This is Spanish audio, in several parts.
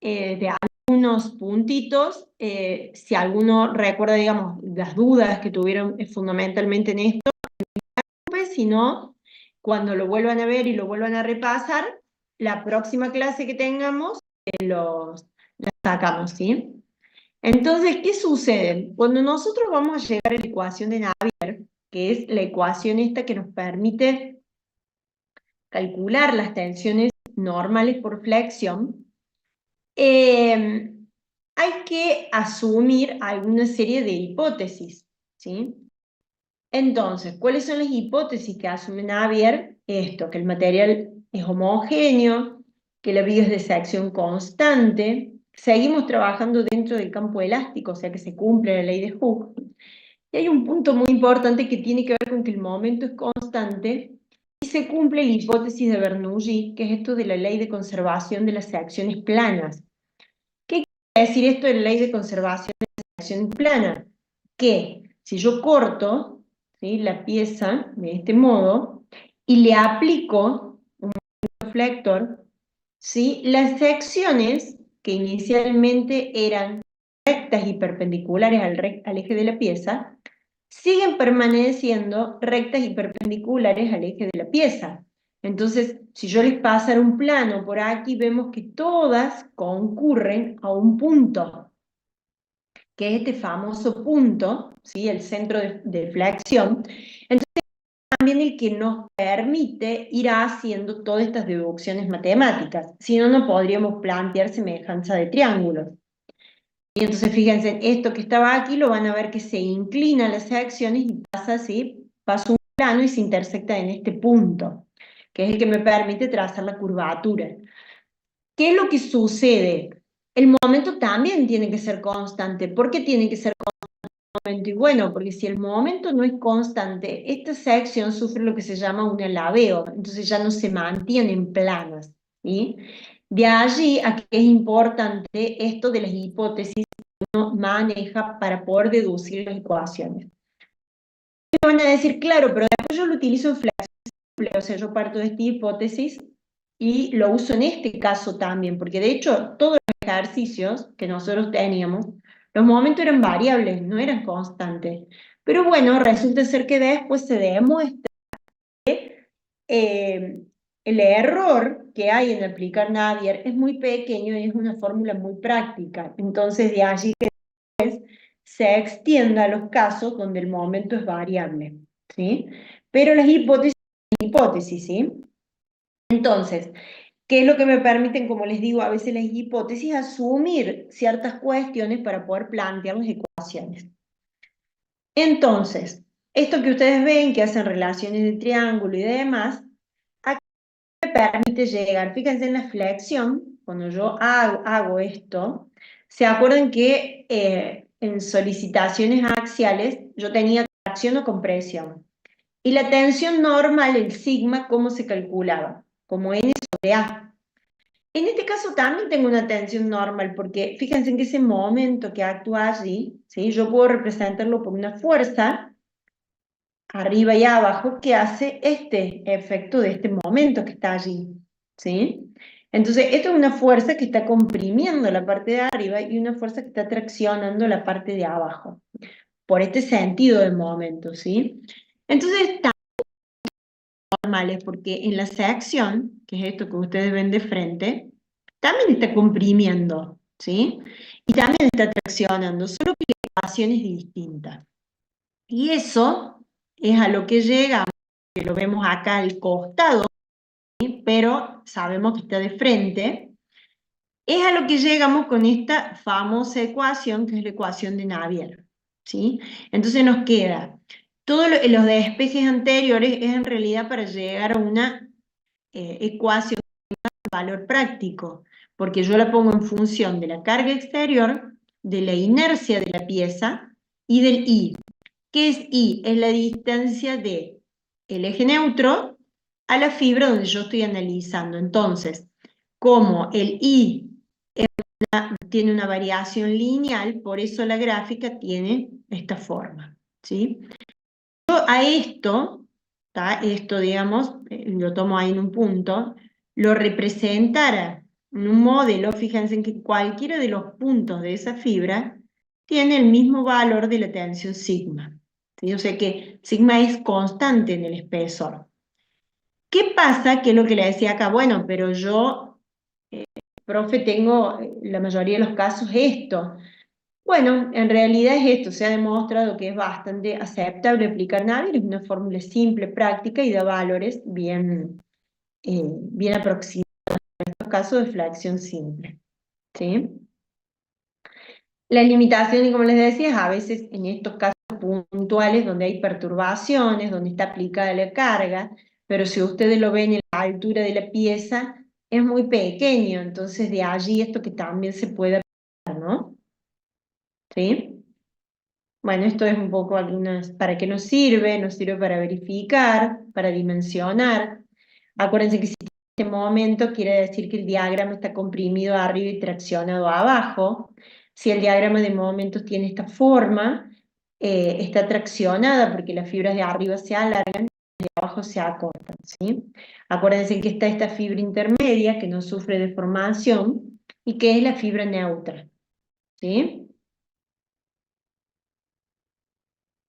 de algunos puntitos, si alguno recuerda, digamos, las dudas que tuvieron fundamentalmente en esto, pues, si no, cuando lo vuelvan a ver y lo vuelvan a repasar, la próxima clase que tengamos, los sacamos, ¿sí? Entonces, ¿qué sucede? Cuando nosotros vamos a llegar a la ecuación de Navier, que es la ecuación esta que nos permite calcular las tensiones normales por flexión, hay que asumir alguna serie de hipótesis, ¿sí? Entonces, ¿cuáles son las hipótesis que asume Navier? Esto, que el material es homogéneo, que la vía es de sección constante, seguimos trabajando dentro del campo elástico, o sea que se cumple la ley de Hooke. Y hay un punto muy importante que tiene que ver con que el momento es constante y se cumple la hipótesis de Bernoulli, que es esto de la ley de conservación de las secciones planas. ¿Qué quiere decir esto de la ley de conservación de las secciones planas? Que si yo corto, ¿sí?, la pieza de este modo y le aplico un reflector, ¿sí?, las secciones que inicialmente eran rectas y perpendiculares al eje de la pieza, siguen permaneciendo rectas y perpendiculares al eje de la pieza. Entonces, si yo les pasara un plano por aquí, vemos que todas concurren a un punto, que es este famoso punto, ¿sí?, el centro de flexión. Entonces, también el que nos permite ir haciendo todas estas deducciones matemáticas, si no, no podríamos plantear semejanza de triángulos. Y entonces fíjense, esto que estaba aquí lo van a ver que se inclina las secciones y pasa así, pasa un plano y se intersecta en este punto, que es el que me permite trazar la curvatura. ¿Qué es lo que sucede? El momento también tiene que ser constante. ¿Por qué tiene que ser constante? Y bueno, porque si el momento no es constante, esta sección sufre lo que se llama un alabeo, entonces ya no se mantienen planas, ¿sí? De allí a que es importante esto de las hipótesis que uno maneja para poder deducir las ecuaciones. Me van a decir, claro, pero después yo lo utilizo en flexible, o sea, yo parto de esta hipótesis y lo uso en este caso también, porque de hecho todos los ejercicios que nosotros teníamos, los momentos eran variables, no eran constantes. Pero bueno, resulta ser que después se demuestra que el error que hay en aplicar Navier es muy pequeño y es una fórmula muy práctica. Entonces de allí que se extienda a los casos donde el momento es variable, ¿sí? Pero las hipótesis, ¿sí? Entonces, ¿qué es lo que me permiten, como les digo, a veces las hipótesis, asumir ciertas cuestiones para poder plantear las ecuaciones? Entonces, esto que ustedes ven, que hacen relaciones de triángulo y demás, aquí me permite llegar, fíjense en la flexión, cuando yo hago esto, se acuerdan que en solicitaciones axiales yo tenía tracción o compresión. Y la tensión normal, el sigma, ¿cómo se calculaba? Como N sobre A. En este caso también tengo una tensión normal, porque fíjense en que ese momento que actúa allí, ¿sí?, yo puedo representarlo por una fuerza, arriba y abajo, que hace este efecto de este momento que está allí, ¿sí? Entonces, esto es una fuerza que está comprimiendo la parte de arriba y una fuerza que está traccionando la parte de abajo, por este sentido del momento, ¿sí? Entonces, normales, porque en la sección, que es esto que ustedes ven de frente, también está comprimiendo, ¿sí? Y también está traccionando, solo que la ecuación es distinta. Y eso es a lo que llega, que lo vemos acá al costado, ¿sí?, pero sabemos que está de frente, es a lo que llegamos con esta famosa ecuación, que es la ecuación de Navier, ¿sí? Entonces nos queda, todos los despejes anteriores es en realidad para llegar a una ecuación de valor práctico, porque yo la pongo en función de la carga exterior, de la inercia de la pieza y del I. ¿Qué es I? Es la distancia del eje neutro a la fibra donde yo estoy analizando. Entonces, como el I tiene una variación lineal, por eso la gráfica tiene esta forma, ¿sí? Yo a esto, digamos, lo tomo ahí en un punto, lo representara en un modelo, fíjense en que cualquiera de los puntos de esa fibra tiene el mismo valor de la tensión sigma. ¿Sí? O sea que sigma es constante en el espesor. ¿Qué pasa? Que es lo que le decía acá, bueno, pero yo, profe, tengo la mayoría de los casos esto. Bueno, en realidad es esto, se ha demostrado que es bastante aceptable aplicar Navier, es una fórmula simple, práctica y da valores bien aproximados en estos casos de flexión simple. ¿Sí? La limitación, y como les decía, es a veces en estos casos puntuales donde hay perturbaciones, donde está aplicada la carga, pero si ustedes lo ven en la altura de la pieza, es muy pequeño, entonces de allí esto que también se puede aplicar, ¿no? ¿Sí? Bueno, esto es un poco algunas, ¿para qué nos sirve para verificar, para dimensionar. Acuérdense que si en este momento quiere decir que el diagrama está comprimido arriba y traccionado abajo. Si el diagrama de momentos tiene esta forma, está traccionada porque las fibras de arriba se alargan y de abajo se acortan, ¿sí? Acuérdense que está esta fibra intermedia que no sufre deformación y que es la fibra neutra, ¿sí?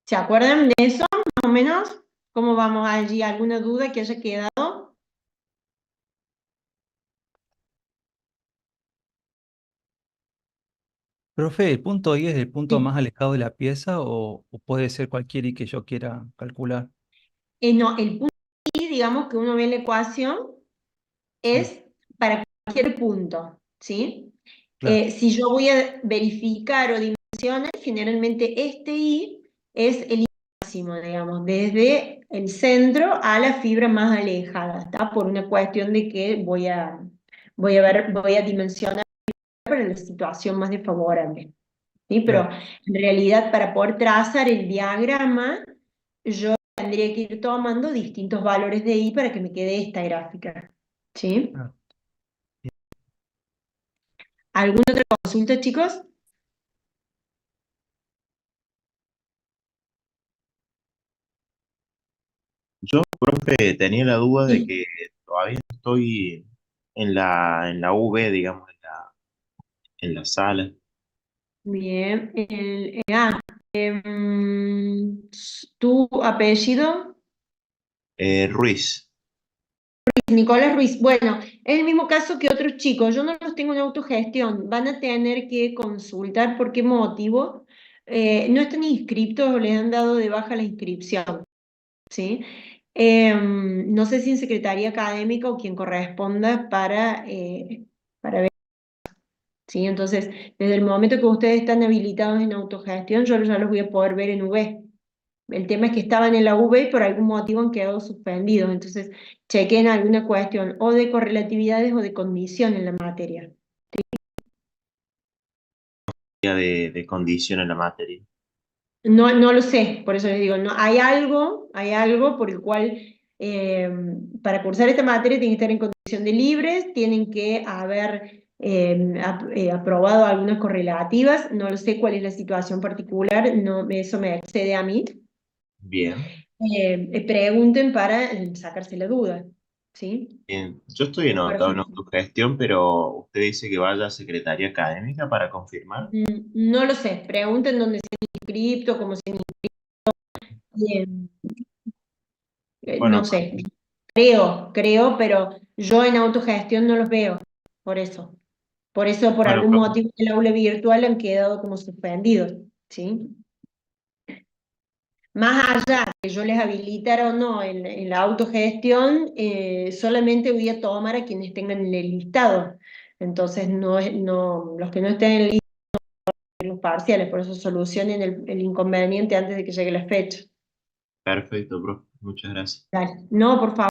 ¿Se acuerdan de eso, más o menos? ¿Cómo vamos allí? ¿Alguna duda que haya quedado? Profe, ¿el punto I es el punto Sí. más alejado de la pieza o puede ser cualquier I que yo quiera calcular? No, el punto I, digamos que uno ve en la ecuación, Sí, es para cualquier punto, ¿sí? claro, Si yo voy a verificar o dimensionar, generalmente este I es el I máximo, digamos, desde el centro a la fibra más alejada, ¿está? Por una cuestión de que voy a dimensionar para la situación más desfavorable. ¿Sí? Pero claro. en realidad para poder trazar el diagrama, yo tendría que ir tomando distintos valores de I para que me quede esta gráfica. ¿Sí? Claro. ¿Alguna otra consulta, chicos? Yo, profe, tenía la duda de Sí. que todavía estoy en la V, digamos, en la sala. Bien. ¿Tu apellido? Ruiz. Nicolás Ruiz. Bueno, es el mismo caso que otros chicos. Yo no los tengo en autogestión. Van a tener que consultar por qué motivo. No están inscritos o les han dado de baja la inscripción. ¿Sí? No sé si en secretaría académica o quien corresponda para ver, ¿sí? Entonces, desde el momento que ustedes están habilitados en autogestión, yo ya los voy a poder ver en V. El tema es que estaban en la V y por algún motivo han quedado suspendidos. Entonces, chequen alguna cuestión o de correlatividades o de condición en la materia. De condición en la materia. No, no lo sé, por eso les digo, no, hay algo por el cual para cursar esta materia tienen que estar en condición de libres, tienen que haber aprobado algunas correlativas, no lo sé cuál es la situación particular, no, eso me excede a mí. Bien. Pregunten para sacarse la duda, ¿sí? Bien. Yo estoy anotado en Perfecto. autogestión, pero usted dice que vaya a secretaría académica para confirmar. No lo sé, pregunten dónde se han inscrito, cómo se han inscrito, Bueno, no sé. Creo, pero yo en autogestión no los veo, por eso. Por eso, por bueno, algún profe. motivo, el aula virtual han quedado como suspendidos, ¿sí? Más allá que yo les habilitara o no en la autogestión, solamente voy a tomar a quienes tengan el listado. Entonces, los que no estén en el listado son los parciales, por eso solucionen el inconveniente antes de que llegue la fecha. Perfecto, profe. Muchas gracias. Dale. No, por favor.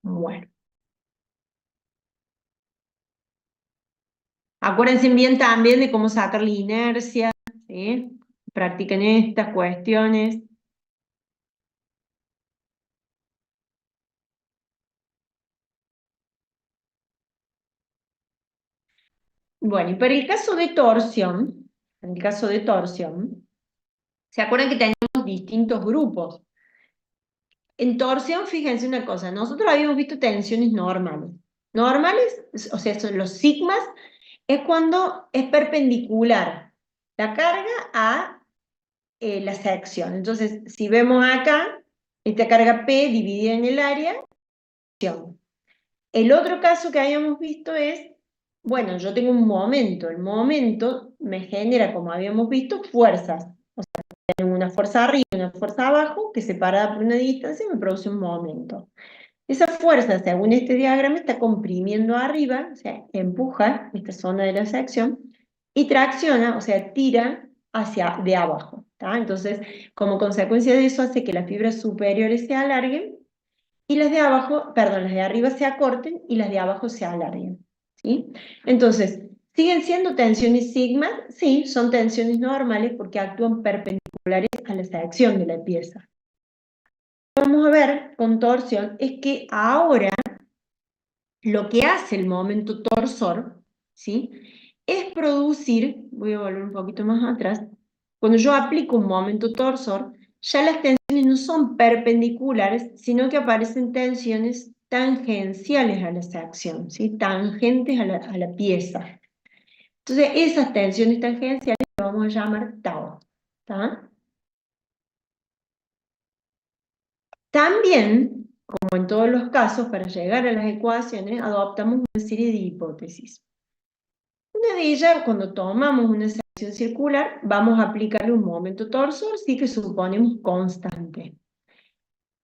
Bueno. Acuérdense bien también de cómo sacar la inercia, ¿sí? Practiquen estas cuestiones. Bueno, y para el caso de torsión, en el caso de torsión, ¿se acuerdan que tenemos distintos grupos. En torsión, fíjense una cosa, nosotros habíamos visto tensiones normales. Normales, o sea, son los sigmas, es cuando es perpendicular la carga a la sección. Entonces, si vemos acá, esta carga P dividida en el área, el otro caso que habíamos visto es, bueno, yo tengo un momento, el momento me genera, como habíamos visto, fuerzas. O sea, tengo una fuerza arriba y una fuerza abajo, que separada por una distancia me produce un momento. Esa fuerza, según este diagrama, está comprimiendo arriba, o sea, empuja esta zona de la sección, y tracciona, o sea, tira hacia de abajo. ¿Tá? Entonces, como consecuencia de eso, hace que las fibras superiores se alarguen y las de abajo, perdón, las de arriba se acorten y las de abajo se alarguen. ¿Sí? Entonces, ¿siguen siendo tensiones sigma? Sí, son tensiones normales porque actúan perpendiculares a la sección de la pieza. Vamos a ver con torsión es que ahora lo que hace el momento torsor, ¿sí? Es producir, voy a volver un poquito más atrás, cuando yo aplico un momento torsor, ya las tensiones no son perpendiculares, sino que aparecen tensiones tangenciales a la sección, ¿sí? Tangentes a la pieza. Entonces, esas tensiones tangenciales las vamos a llamar tau. ¿Tá? También, como en todos los casos, para llegar a las ecuaciones, adoptamos una serie de hipótesis. Una de ellas, cuando tomamos una sección circular, vamos a aplicarle un momento torsor, sí que suponemos constante.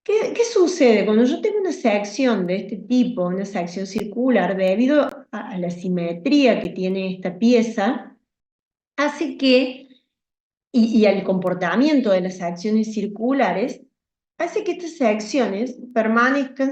¿Qué sucede? Cuando yo tengo una sección de este tipo, una sección circular, debido a la simetría que tiene esta pieza, hace que, y al comportamiento de las secciones circulares, hace que estas secciones permanezcan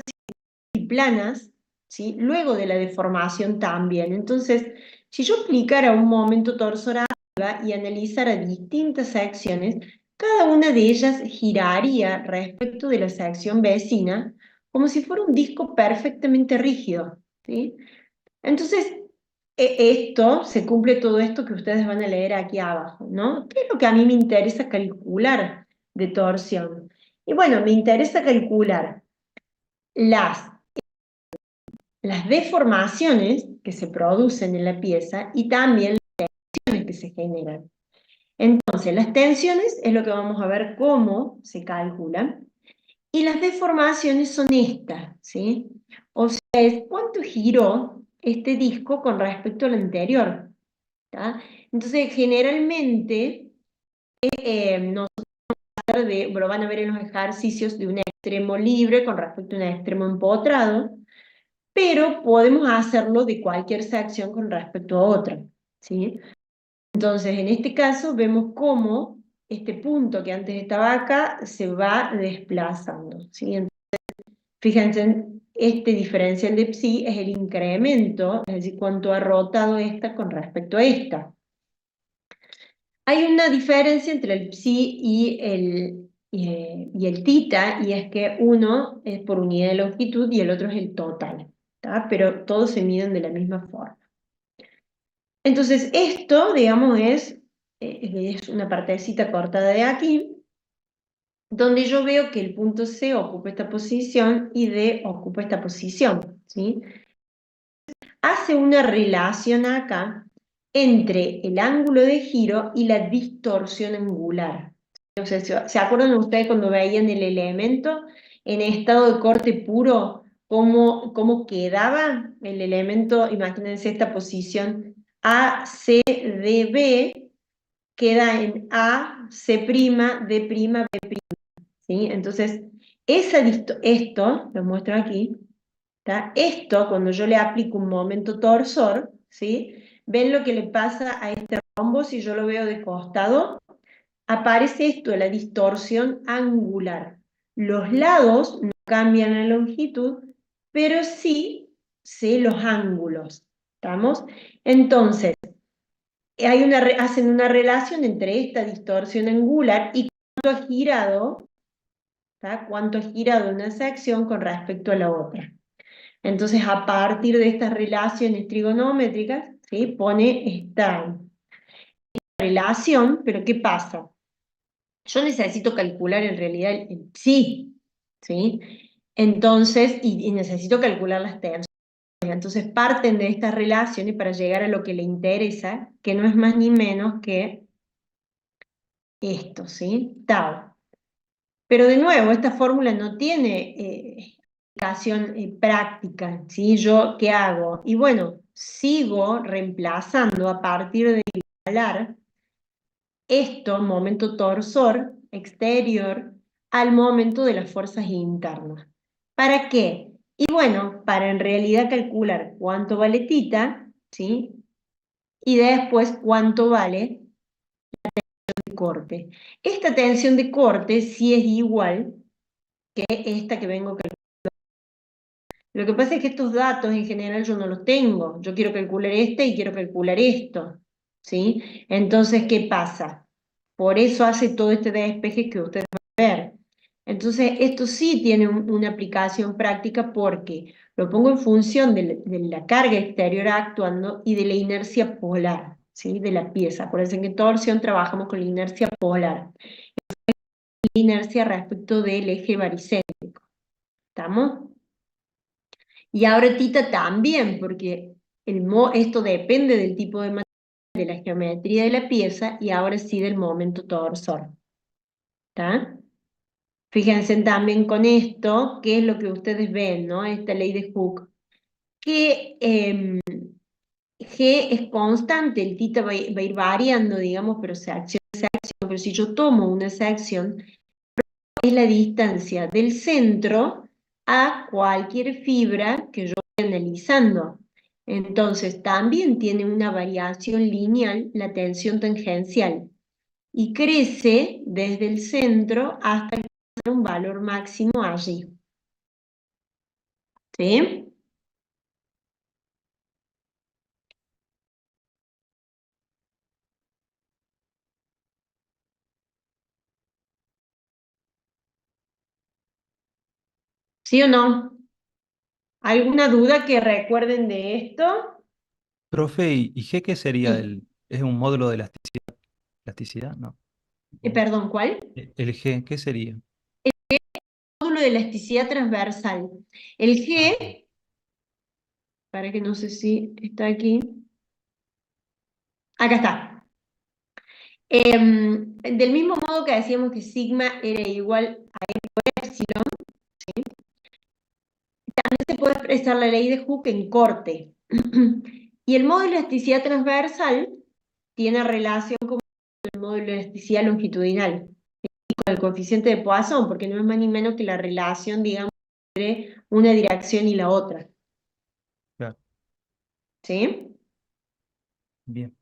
planas, ¿sí? Luego de la deformación también. Entonces, si yo aplicara un momento torsor arriba y analizara distintas secciones, cada una de ellas giraría respecto de la sección vecina como si fuera un disco perfectamente rígido. ¿Sí? Entonces, esto, se cumple todo esto que ustedes van a leer aquí abajo, ¿no? ¿Qué es lo que a mí me interesa calcular de torsión? Y bueno, me interesa calcular las deformaciones que se producen en la pieza y también las tensiones que se generan. Entonces, las tensiones es lo que vamos a ver cómo se calculan, y las deformaciones son estas, ¿sí? O sea, es cuánto giró este disco con respecto al anterior. ¿Tá? Entonces, generalmente, nosotros lo van a ver en los ejercicios de un extremo libre con respecto a un extremo empotrado, pero podemos hacerlo de cualquier sección con respecto a otra, ¿sí? Entonces, en este caso, vemos cómo este punto que antes estaba acá se va desplazando, ¿sí? Entonces, fíjense, este diferencial de psi es el incremento, es decir, cuánto ha rotado esta con respecto a esta. Hay una diferencia entre el psi y el tita, y es que uno es por unidad de longitud y el otro es el total. ¿Tá? Pero todos se miden de la misma forma. Entonces, esto, digamos, es una partecita cortada de aquí, donde yo veo que el punto C ocupa esta posición y D ocupa esta posición, ¿sí? Hace una relación acá entre el ángulo de giro y la distorsión angular. O sea, ¿se acuerdan ustedes cuando veían el elemento en estado de corte puro? ¿Cómo quedaba el elemento? Imagínense esta posición ACDB, queda en A, C', D', B'. ¿Sí? Entonces, esto, lo muestro aquí, ¿tá? Esto, cuando yo le aplico un momento torsor, ¿sí? ¿Ven lo que le pasa a este rombo si yo lo veo de costado? Aparece esto, la distorsión angular. Los lados no cambian la longitud, pero sí los ángulos. ¿Estamos? Entonces, hacen una relación entre esta distorsión angular y cuánto ha girado, ¿tá? Cuánto ha girado una sección con respecto a la otra. Entonces, a partir de estas relaciones trigonométricas, ¿sí? Pone esta relación, pero ¿qué pasa? yo necesito calcular en realidad el psi, ¿sí? Entonces, y necesito calcular las tensiones. Entonces parten de estas relaciones para llegar a lo que le interesa, que no es más ni menos que esto, ¿sí? Tau. Pero de nuevo, esta fórmula no tiene aplicación práctica, ¿sí? ¿Yo qué hago? Y bueno, sigo reemplazando a partir de igualar esto, momento torsor exterior, al momento de las fuerzas internas. ¿Para qué? Y bueno, para en realidad calcular cuánto vale tita, ¿sí? Y después cuánto vale el corte. Esta tensión de corte sí es igual que esta que vengo calculando. Lo que pasa es que estos datos en general yo no los tengo. Yo quiero calcular este y quiero calcular esto, ¿sí? Entonces, ¿qué pasa? Por eso hace todo este despeje que ustedes van a ver. Entonces, esto sí tiene una aplicación práctica porque lo pongo en función de la carga exterior actuando y de la inercia polar, ¿sí? De la pieza. Por eso en que en torsión trabajamos con la inercia polar, la inercia respecto del eje baricéntrico. ¿Estamos? Y ahora tita también, porque esto depende del tipo de material, de la geometría de la pieza y ahora sí del momento torsor. ¿Está? Fíjense también con esto, qué es lo que ustedes ven, ¿no? Esta ley de Hooke, que G es constante, el tita va a ir variando, digamos, pero sección a sección, pero si yo tomo una sección, es la distancia del centro a cualquier fibra que yo esté analizando. Entonces, también tiene una variación lineal la tensión tangencial y crece desde el centro hasta alcanzar un valor máximo allí. ¿Sí? ¿Sí o no? ¿Alguna duda que recuerden de esto? Profe, ¿y G qué sería Sí. es un módulo de elasticidad? ¿Elasticidad? No. Perdón, ¿cuál? El G, ¿qué sería? Módulo de elasticidad transversal. El Ah, G, para que no sé si está aquí. Acá está. Del mismo modo que decíamos que sigma era igual a epsilon, ¿sí? También se puede expresar la ley de Hooke en corte. Y el módulo de elasticidad transversal tiene relación con el módulo de elasticidad longitudinal, con el coeficiente de Poisson, porque no es más ni menos que la relación, digamos, entre una dirección y la otra. claro, ¿Sí? bien.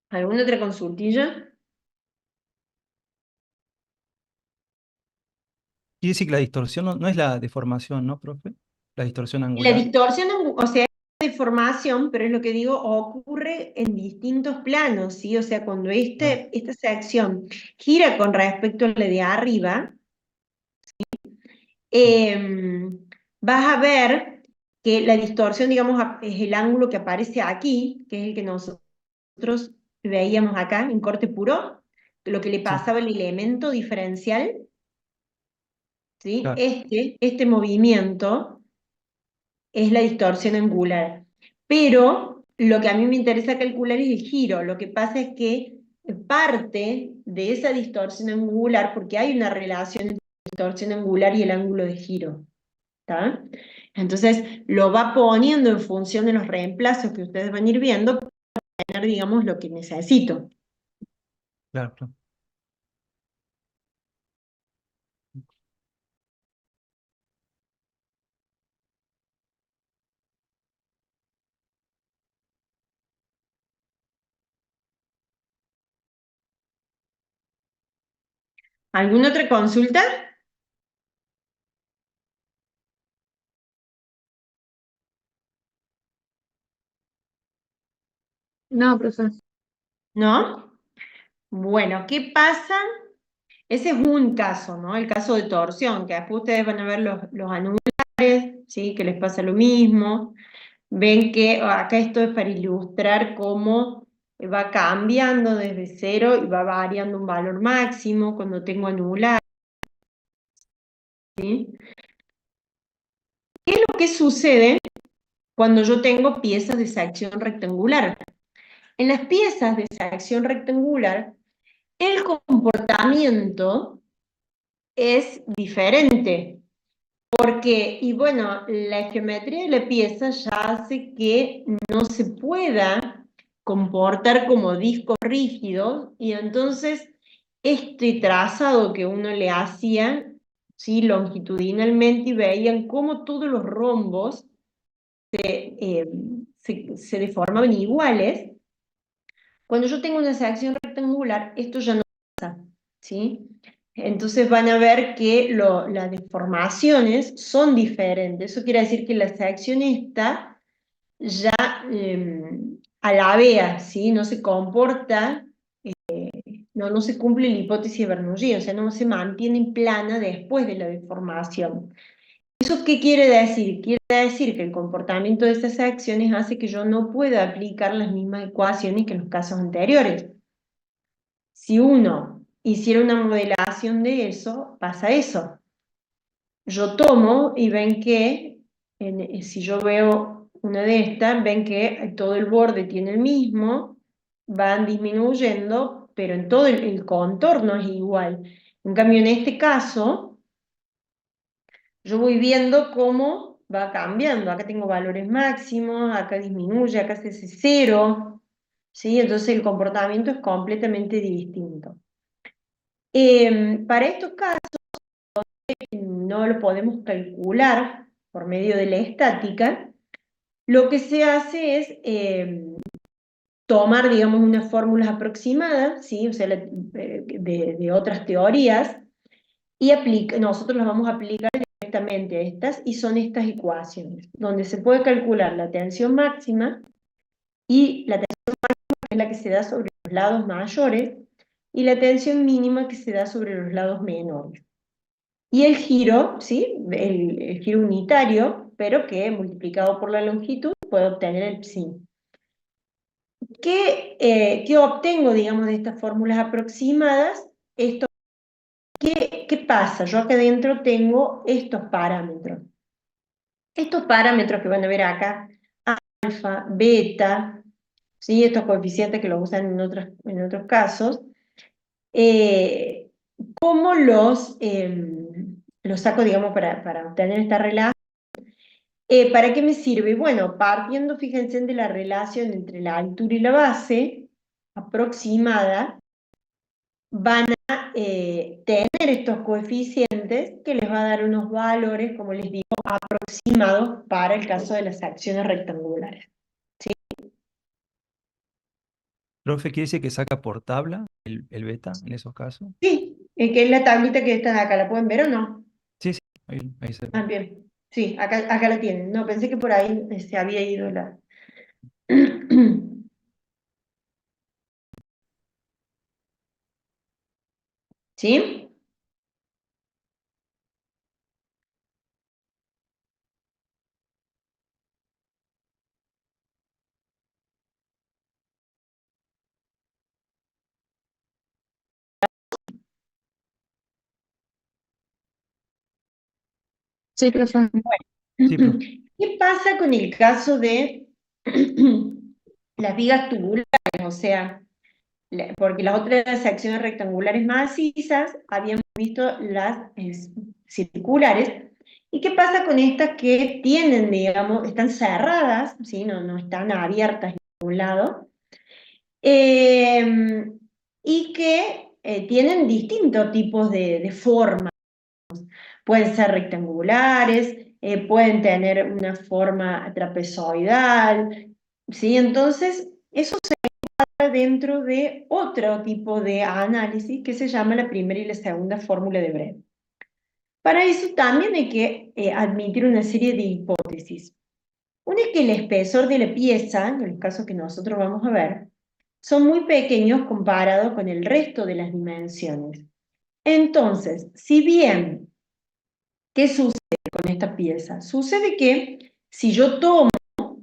¿Alguna otra consultilla? Quiere decir que la distorsión no es la deformación, ¿no, profe? La distorsión La angular. distorsión, o sea, es deformación, pero es lo que digo, ocurre en distintos planos, ¿sí? O sea, cuando Claro, esta sección gira con respecto a la de arriba, sí, vas a ver que la distorsión, digamos, es el ángulo que aparece aquí, que es el que nosotros veíamos acá en corte puro, lo que le sí, pasaba al elemento diferencial, ¿sí? claro, Este movimiento es la distorsión angular. Pero lo que a mí me interesa calcular es el giro. Lo que pasa es que parte de esa distorsión angular, porque hay una relación entre la distorsión angular y el ángulo de giro. ¿Está? Entonces lo va poniendo en función de los reemplazos que ustedes van a ir viendo para tener, digamos, lo que necesito. claro, claro. ¿Alguna otra consulta? No, profesor. ¿No? Bueno, ¿qué pasa? Ese es un caso, ¿no? El caso de torsión, que después ustedes van a ver los anulares, ¿sí? Que les pasa lo mismo. Ven que acá esto es para ilustrar cómo va cambiando desde cero y va variando un valor máximo cuando tengo anular, ¿sí? ¿Qué es lo que sucede cuando yo tengo piezas de sección rectangular? En las piezas de sección rectangular, el comportamiento es diferente. Porque, y bueno, la geometría de la pieza ya hace que no se pueda comportar como discos rígidos, y entonces este trazado que uno le hacía, ¿sí? Longitudinalmente, y veían cómo todos los rombos se deformaban iguales. Cuando yo tengo una sección rectangular, esto ya no pasa, ¿sí? Entonces van a ver que las deformaciones son diferentes. Eso quiere decir que la sección esta ya a la vea, ¿sí? No se comporta, no se cumple la hipótesis de Bernoulli, o sea, no se mantiene plana después de la deformación. ¿Eso qué quiere decir? Quiere decir que el comportamiento de estas secciones hace que yo no pueda aplicar las mismas ecuaciones que en los casos anteriores. Si uno hiciera una modelación de eso, pasa eso. Yo tomo y ven que, si yo veo una de estas, ven que todo el borde tiene el mismo, van disminuyendo, pero en todo el contorno es igual. En cambio, en este caso, yo voy viendo cómo va cambiando. Acá tengo valores máximos, acá disminuye, acá se hace cero, ¿sí? Entonces el comportamiento es completamente distinto. Para estos casos no lo podemos calcular por medio de la estática. Lo que se hace es tomar, digamos, unas fórmulas aproximadas, ¿sí? O sea, de otras teorías, y nosotros las vamos a aplicar directamente a estas, y son estas ecuaciones, donde se puede calcular la tensión máxima, y la tensión máxima es la que se da sobre los lados mayores, y la tensión mínima que se da sobre los lados menores. Y el giro, ¿sí? El giro unitario, pero que multiplicado por la longitud puede obtener el psi. ¿Qué obtengo, digamos, de estas fórmulas aproximadas? ¿Qué pasa? Yo acá adentro tengo estos parámetros. Estos parámetros que van a ver acá, alfa, beta, ¿sí? Estos coeficientes que los usan en otros casos, ¿cómo los saco, digamos, para obtener esta relación? ¿Para qué me sirve? Bueno, partiendo, fíjense, de la relación entre la altura y la base aproximada, van a tener estos coeficientes que les va a dar unos valores, como les digo, aproximados para el caso de las secciones rectangulares. Profe, ¿quiere decir que saca por tabla el beta en esos casos? Sí, que es la tablita que está acá, ¿la pueden ver o no? Sí, sí, ahí se Ah, ve. bien. Sí, acá la tienen. No, pensé que por ahí se había ido la... ¿Sí? Sí, profe. Sí, profe. ¿Qué pasa con el caso de las vigas tubulares? O sea, porque las otras secciones rectangulares macizas habíamos visto las circulares. ¿Y qué pasa con estas que tienen, digamos, están cerradas, ¿sí? No están abiertas en ningún lado? Y que tienen distintos tipos de formas. Pueden ser rectangulares, pueden tener una forma trapezoidal, ¿sí? Entonces, eso se encuadra dentro de otro tipo de análisis que se llama la primera y la segunda fórmula de Breve. Para eso también hay que admitir una serie de hipótesis. Una es que el espesor de la pieza, en el caso que nosotros vamos a ver, son muy pequeños comparado con el resto de las dimensiones. Entonces, si bien, ¿qué sucede con esta pieza? Sucede que si yo tomo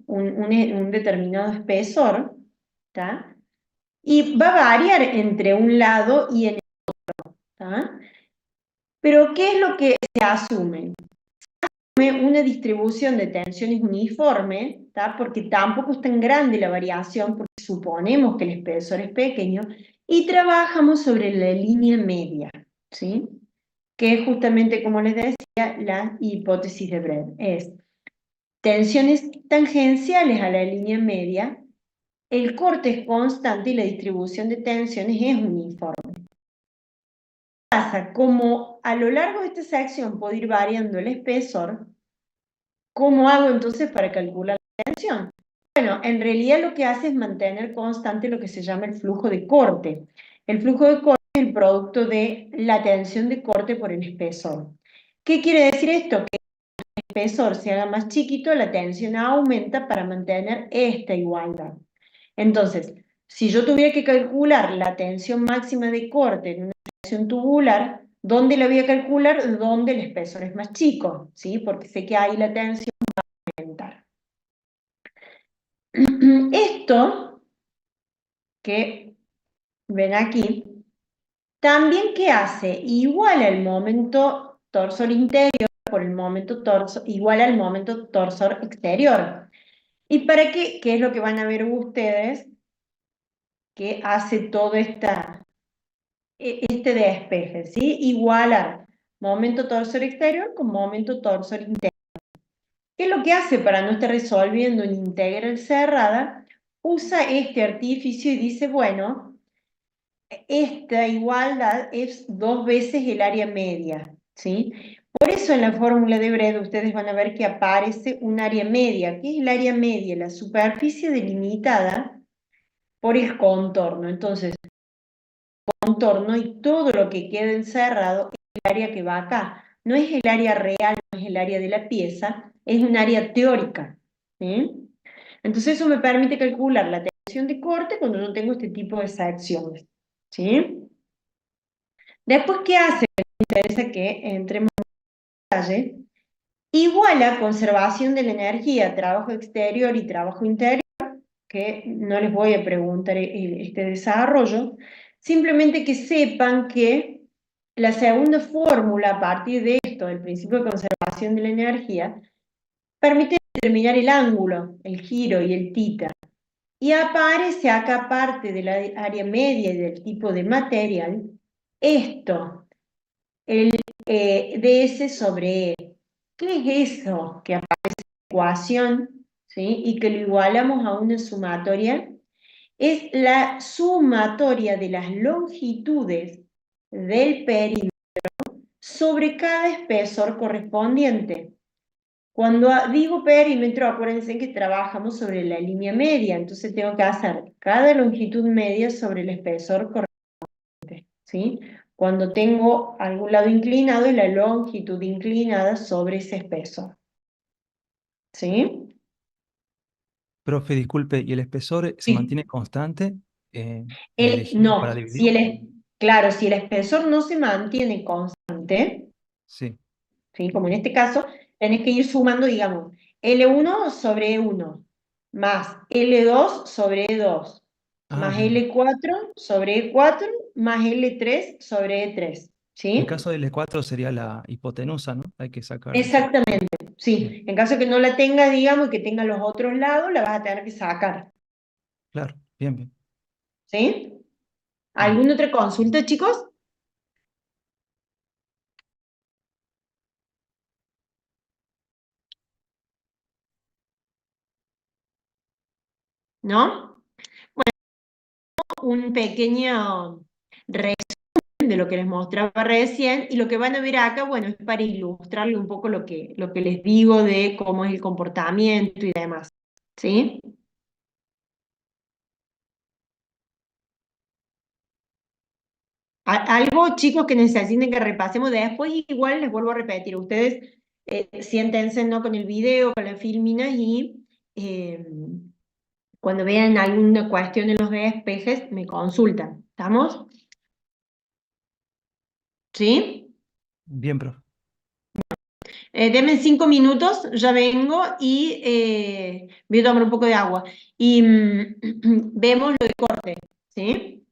un determinado espesor, ¿tá? Y va a variar entre un lado y el otro, ¿tá? Pero ¿qué es lo que se asume? Una distribución de tensiones uniforme, ¿tá? Porque tampoco es tan grande la variación, porque suponemos que el espesor es pequeño, y trabajamos sobre la línea media, ¿sí? Que es justamente, como les decía, la hipótesis de Brett. Es tensiones tangenciales a la línea media, el corte es constante y la distribución de tensiones es uniforme. ¿Qué pasa? Como a lo largo de esta sección puedo ir variando el espesor, ¿cómo hago entonces para calcular la tensión? Bueno, en realidad lo que hace es mantener constante lo que se llama el flujo de corte. El flujo de corte es el producto de la tensión de corte por el espesor. ¿Qué quiere decir esto? Que el espesor se haga más chiquito, la tensión aumenta para mantener esta igualdad. Entonces, si yo tuviera que calcular la tensión máxima de corte en una sección tubular, ¿dónde la voy a calcular? Donde el espesor es más chico, ¿sí? Porque sé que ahí la tensión va a aumentar. Esto que ven aquí, también ¿qué hace? Igual al momento torsor interior por el momento igual al momento torsor exterior. ¿Y para qué? ¿Qué es lo que van a ver ustedes que hace todo este despeje, ¿sí? Igualar momento torsor exterior con momento torsor interior. ¿Qué es lo que hace para no estar resolviendo una integral cerrada? Usa este artificio y dice, bueno, esta igualdad es 2 veces el área media, ¿sí? Por eso en la fórmula de Brett ustedes van a ver que aparece un área media. ¿Qué es el área media? La superficie delimitada por el contorno. Entonces, contorno y todo lo que queda encerrado es el área que va acá. No es el área real, no es el área de la pieza, es un área teórica, ¿sí? Entonces eso me permite calcular la tensión de corte cuando yo tengo este tipo de secciones, ¿sí? Después, ¿qué hace? Me interesa que entremos en detalle. Iguala conservación de la energía, trabajo exterior y trabajo interior, que no les voy a preguntar este desarrollo, simplemente que sepan que la segunda fórmula a partir de esto, del principio de conservación de la energía, permite determinar el ángulo, el giro y el θ. Y aparece acá parte de la área media y del tipo de material, esto, el ds sobre E. ¿Qué es eso que aparece en la ecuación, ¿sí? Y que lo igualamos a una sumatoria? Es la sumatoria de las longitudes del perímetro sobre cada espesor correspondiente. Cuando digo perímetro, acuérdense que trabajamos sobre la línea media, entonces tengo que hacer cada longitud media sobre el espesor correspondiente, ¿sí? Cuando tengo algún lado inclinado, es la longitud inclinada sobre ese espesor, ¿sí? Profe, disculpe, ¿y el espesor se Sí. mantiene constante? ¿Le elegimos para No, dividir? claro, si el espesor no se mantiene constante, Sí. ¿sí? Como en este caso, tenés que ir sumando, digamos, L1 sobre E1, más L2 sobre E2, Ah, más bien. L4 sobre E4, más L3 sobre E3, En ¿sí? caso del E4 sería la hipotenusa, ¿no? Hay que sacar esa. Exactamente, Bien, sí. En caso que no la tenga, digamos, y que tenga los otros lados, la vas a tener que sacar, claro, bien, bien, ¿sí? bien. ¿Alguna otra consulta, chicos? ¿No? Un pequeño de lo que les mostraba recién, y lo que van a ver acá, bueno, es para ilustrarle un poco lo que les digo de cómo es el comportamiento y demás, ¿sí? Algo, chicos, que necesiten que repasemos después, igual les vuelvo a repetir, ustedes siéntense, ¿no? Con el video, con la filmina y cuando vean alguna cuestión en los despejes, me consultan, ¿estamos? ¿Sí? Bien, profe. Denme 5 minutos, ya vengo y voy a tomar un poco de agua. Y vemos lo de corte, ¿sí?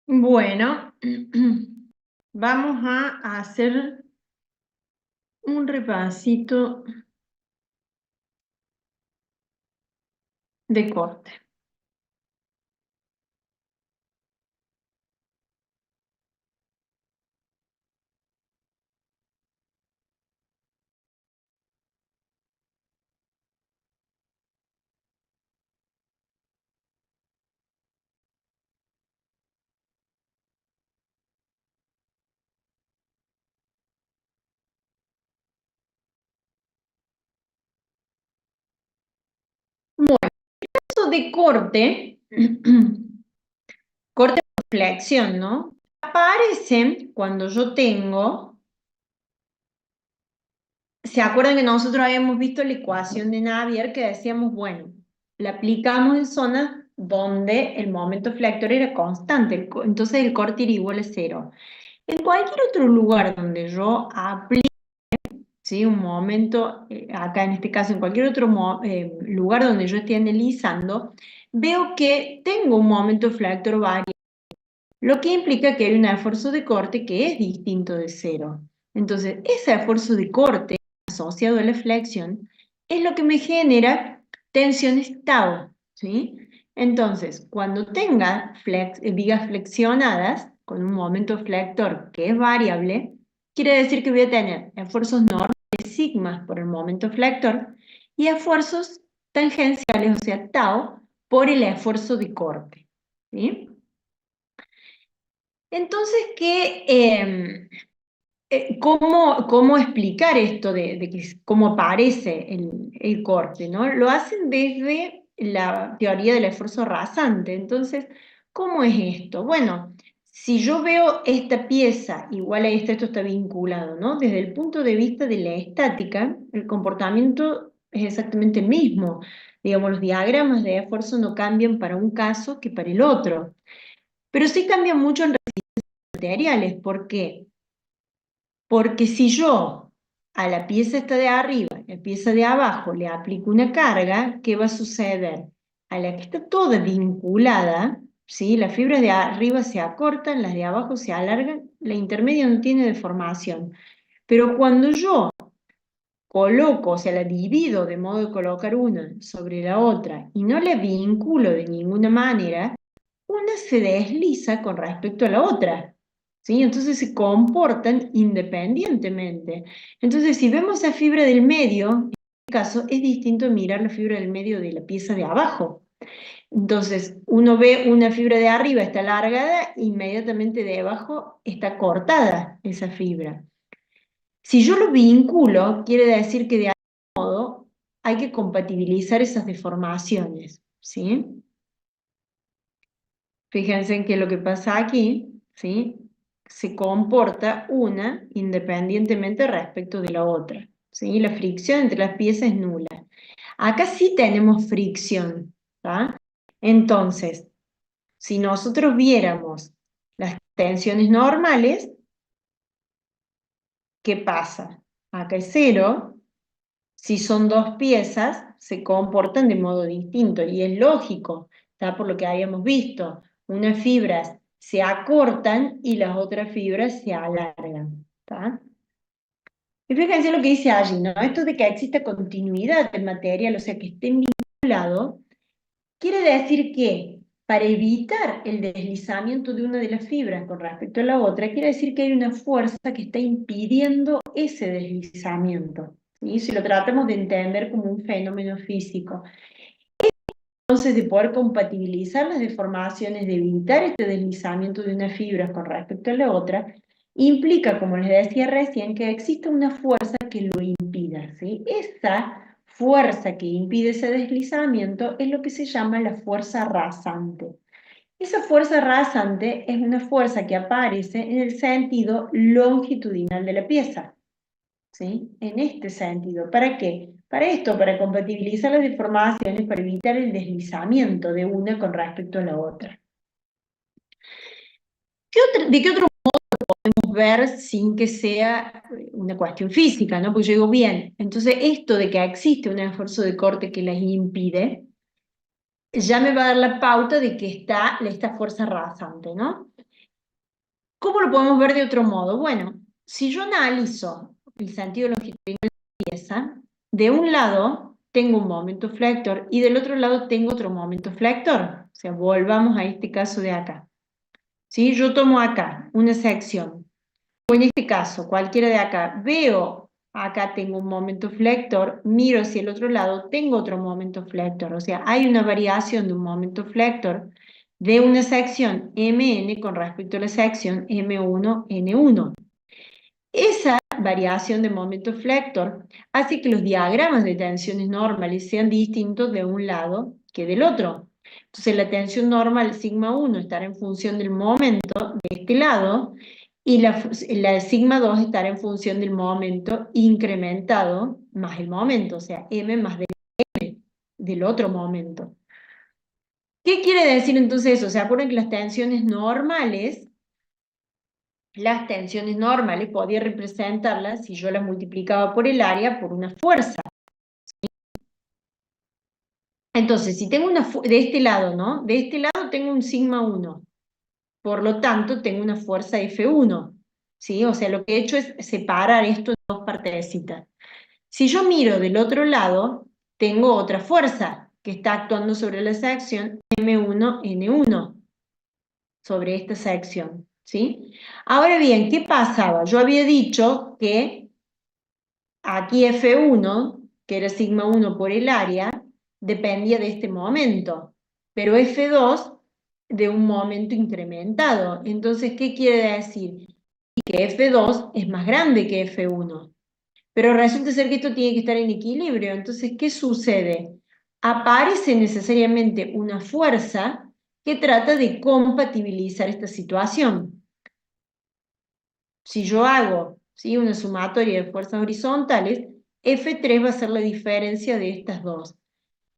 Bueno, vamos a hacer un repasito de corte. Eso de corte, corte por flexión, ¿no? Aparecen cuando yo tengo, ¿se acuerdan que nosotros habíamos visto la ecuación de Navier que decíamos, bueno, la aplicamos en zonas donde el momento flector era constante, entonces el corte era igual a cero. En cualquier otro lugar donde yo aplique, ¿sí? Un momento, acá en este caso, en cualquier otro lugar donde yo esté analizando, veo que tengo un momento flector variable, lo que implica que hay un esfuerzo de corte que es distinto de cero. Entonces, ese esfuerzo de corte asociado a la flexión es lo que me genera tensiones tau, ¿sí? Entonces, cuando tenga vigas flexionadas con un momento flector que es variable, quiere decir que voy a tener esfuerzos normales sigmas por el momento flector y esfuerzos tangenciales, o sea, tau, por el esfuerzo de corte, ¿sí? Entonces, ¿cómo explicar esto cómo aparece el corte, ¿no? Lo hacen desde la teoría del esfuerzo rasante. Entonces, ¿cómo es esto? Bueno, si yo veo esta pieza igual a esta, esto está vinculado, ¿no? Desde el punto de vista de la estática, el comportamiento es exactamente el mismo. Digamos, los diagramas de esfuerzo no cambian para un caso que para el otro. Pero sí cambian mucho en materiales. ¿Por qué? Porque si yo a la pieza esta de arriba, a la pieza de abajo, le aplico una carga, ¿qué va a suceder? A la que está toda vinculada, ¿sí? Las fibras de arriba se acortan, las de abajo se alargan, la intermedia no tiene deformación. Pero cuando yo coloco, o sea, la divido de modo de colocar una sobre la otra y no la vinculo de ninguna manera, una se desliza con respecto a la otra, ¿sí? Entonces se comportan independientemente. Entonces, si vemos la fibra del medio, en este caso es distinto mirar la fibra del medio de la pieza de abajo. Entonces, uno ve una fibra de arriba está alargada, inmediatamente de abajo está cortada esa fibra. Si yo lo vinculo, quiere decir que de algún modo hay que compatibilizar esas deformaciones, ¿sí? Fíjense en que lo que pasa aquí, ¿sí? Se comporta una independientemente respecto de la otra, ¿sí? La fricción entre las piezas es nula. Acá sí tenemos fricción, ¿tá? Entonces, si nosotros viéramos las tensiones normales, ¿qué pasa? Acá es cero. Si son dos piezas, se comportan de modo distinto y es lógico, ¿está? Por lo que habíamos visto, unas fibras se acortan y las otras fibras se alargan, ¿está? Y fíjense lo que dice allí, ¿no? Esto de que exista continuidad del material, o sea, que estén vinculados, quiere decir que para evitar el deslizamiento de una de las fibras con respecto a la otra, quiere decir que hay una fuerza que está impidiendo ese deslizamiento, ¿sí? Si lo tratamos de entender como un fenómeno físico. Entonces, de poder compatibilizar las deformaciones, de evitar este deslizamiento de una fibra con respecto a la otra, implica, como les decía recién, que existe una fuerza que lo impida, ¿sí? Esa fuerza que impide ese deslizamiento es lo que se llama la fuerza rasante. Esa fuerza rasante es una fuerza que aparece en el sentido longitudinal de la pieza, ¿sí? En este sentido. ¿Para qué? Para esto, para compatibilizar las deformaciones, para evitar el deslizamiento de una con respecto a la otra. ¿De qué otro podemos ver sin que sea una cuestión física, ¿no? Porque yo digo, bien, entonces esto de que existe un esfuerzo de corte que las impide, ya me va a dar la pauta de que está esta fuerza rasante, ¿no? ¿Cómo lo podemos ver de otro modo? Bueno, si yo analizo el sentido longitudinal de la pieza, de un lado tengo un momento flector y del otro lado tengo otro momento flector. O sea, volvamos a este caso de acá. ¿Sí? Yo tomo acá una sección, o en este caso, cualquiera de acá, veo acá tengo un momento flector, miro hacia el otro lado, tengo otro momento flector. O sea, hay una variación de un momento flector de una sección Mn con respecto a la sección M1N1. Esa variación de momento flector hace que los diagramas de tensiones normales sean distintos de un lado que del otro. Entonces la tensión normal sigma 1 estará en función del momento de este lado y la sigma 2 estará en función del momento incrementado más el momento, o sea, m más del otro momento. ¿Qué quiere decir entonces eso? ¿Se acuerdan que las tensiones normales podía representarlas si yo las multiplicaba por el área por una fuerza? Entonces, si tengo de este lado, ¿no? De este lado tengo un sigma 1, por lo tanto tengo una fuerza F1, ¿sí? O sea, lo que he hecho es separar esto en dos partecitas. Si yo miro del otro lado, tengo otra fuerza que está actuando sobre la sección M1N1, sobre esta sección, ¿sí? Ahora bien, ¿qué pasaba? Yo había dicho que aquí F1, que era sigma 1 por el área, dependía de este momento, pero F2 de un momento incrementado. Entonces, ¿qué quiere decir? Que F2 es más grande que F1. Pero resulta ser que esto tiene que estar en equilibrio. Entonces, ¿qué sucede? Aparece necesariamente una fuerza que trata de compatibilizar esta situación. Si yo hago, ¿sí?, una sumatoria de fuerzas horizontales, F3 va a ser la diferencia de estas dos.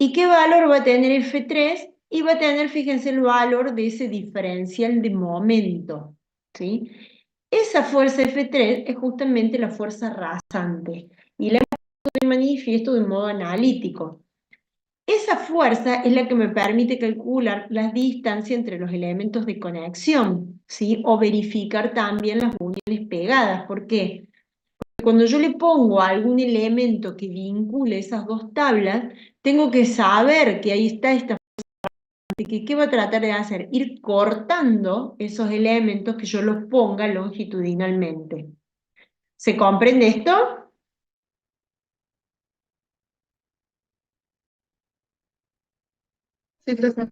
¿Y qué valor va a tener F3? Y va a tener, fíjense, el valor de ese diferencial de momento, ¿sí? Esa fuerza F3 es justamente la fuerza rasante y la hemos puesto de manifiesto de un modo analítico. Esa fuerza es la que me permite calcular la distancia entre los elementos de conexión, ¿sí? O verificar también las uniones pegadas. ¿Por qué? Porque cuando yo le pongo algún elemento que vincule esas dos tablas, tengo que saber que ahí está esta fuerza, que ¿qué va a tratar de hacer? Ir cortando esos elementos que yo los ponga longitudinalmente. ¿Se comprende esto? Sí, profe.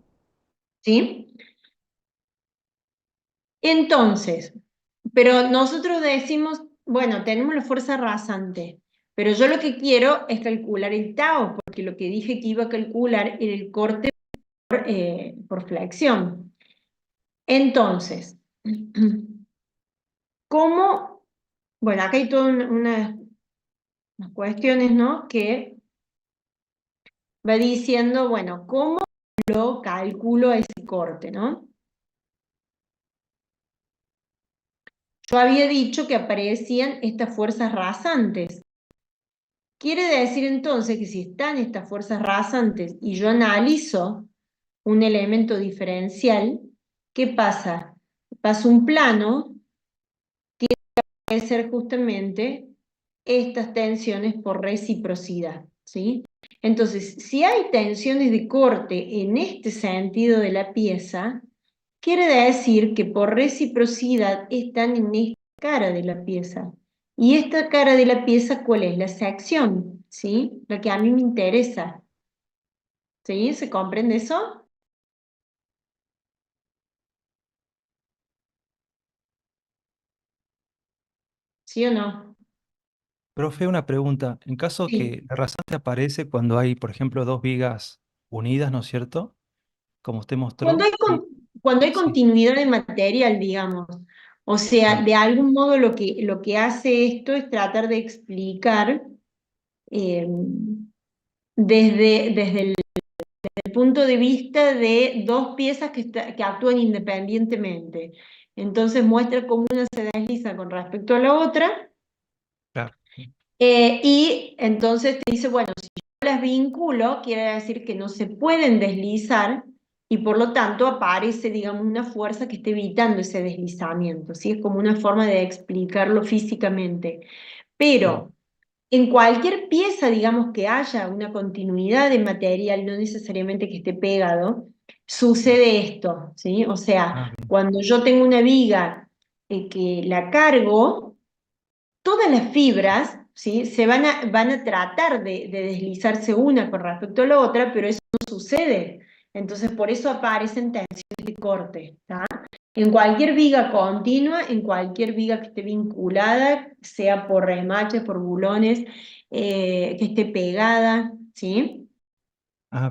¿Sí? Entonces, pero nosotros decimos, bueno, tenemos la fuerza rasante, pero yo lo que quiero es calcular el tau, porque lo que dije que iba a calcular era el corte por flexión. Entonces, ¿cómo? Bueno, acá hay todas unas cuestiones, ¿no? Que va diciendo, bueno, ¿cómo lo calculo ese corte, ¿no? Yo había dicho que aparecían estas fuerzas rasantes. Quiere decir entonces que si están estas fuerzas rasantes y yo analizo un elemento diferencial, ¿qué pasa? Paso un plano, tiene que ser justamente estas tensiones por reciprocidad, ¿sí? Entonces, si hay tensiones de corte en este sentido de la pieza, quiere decir que por reciprocidad están en esta cara de la pieza. ¿Y esta cara de la pieza cuál es? La sección, ¿sí? La que a mí me interesa. ¿Sí? ¿Se comprende eso? ¿Sí o no? Profe, una pregunta. En caso Sí. que la rasante aparece cuando hay, por ejemplo, dos vigas unidas, ¿no es cierto? Como usted Cuando mostró. hay, cuando hay Sí, continuidad de material, digamos, o sea, claro. de algún modo lo que hace esto es tratar de explicar eh, desde el punto de vista de dos piezas que actúan independientemente. Entonces muestra cómo una se desliza con respecto a la otra, Claro. y entonces te dice, bueno, si yo las vinculo, quiere decir que no se pueden deslizar y por lo tanto aparece, digamos, una fuerza que esté evitando ese deslizamiento, ¿sí? Es como una forma de explicarlo físicamente. Pero en cualquier pieza, digamos, que haya una continuidad de material, no necesariamente que esté pegado, sucede esto, ¿sí? O sea, Bien. cuando yo tengo una viga que la cargo, todas las fibras, ¿sí? Van a tratar de deslizarse una con respecto a la otra, pero eso no sucede. Entonces, por eso aparecen tensiones de corte, ¿tá? En cualquier viga continua, en cualquier viga que esté vinculada, sea por remaches, por bulones, que esté pegada, ¿sí?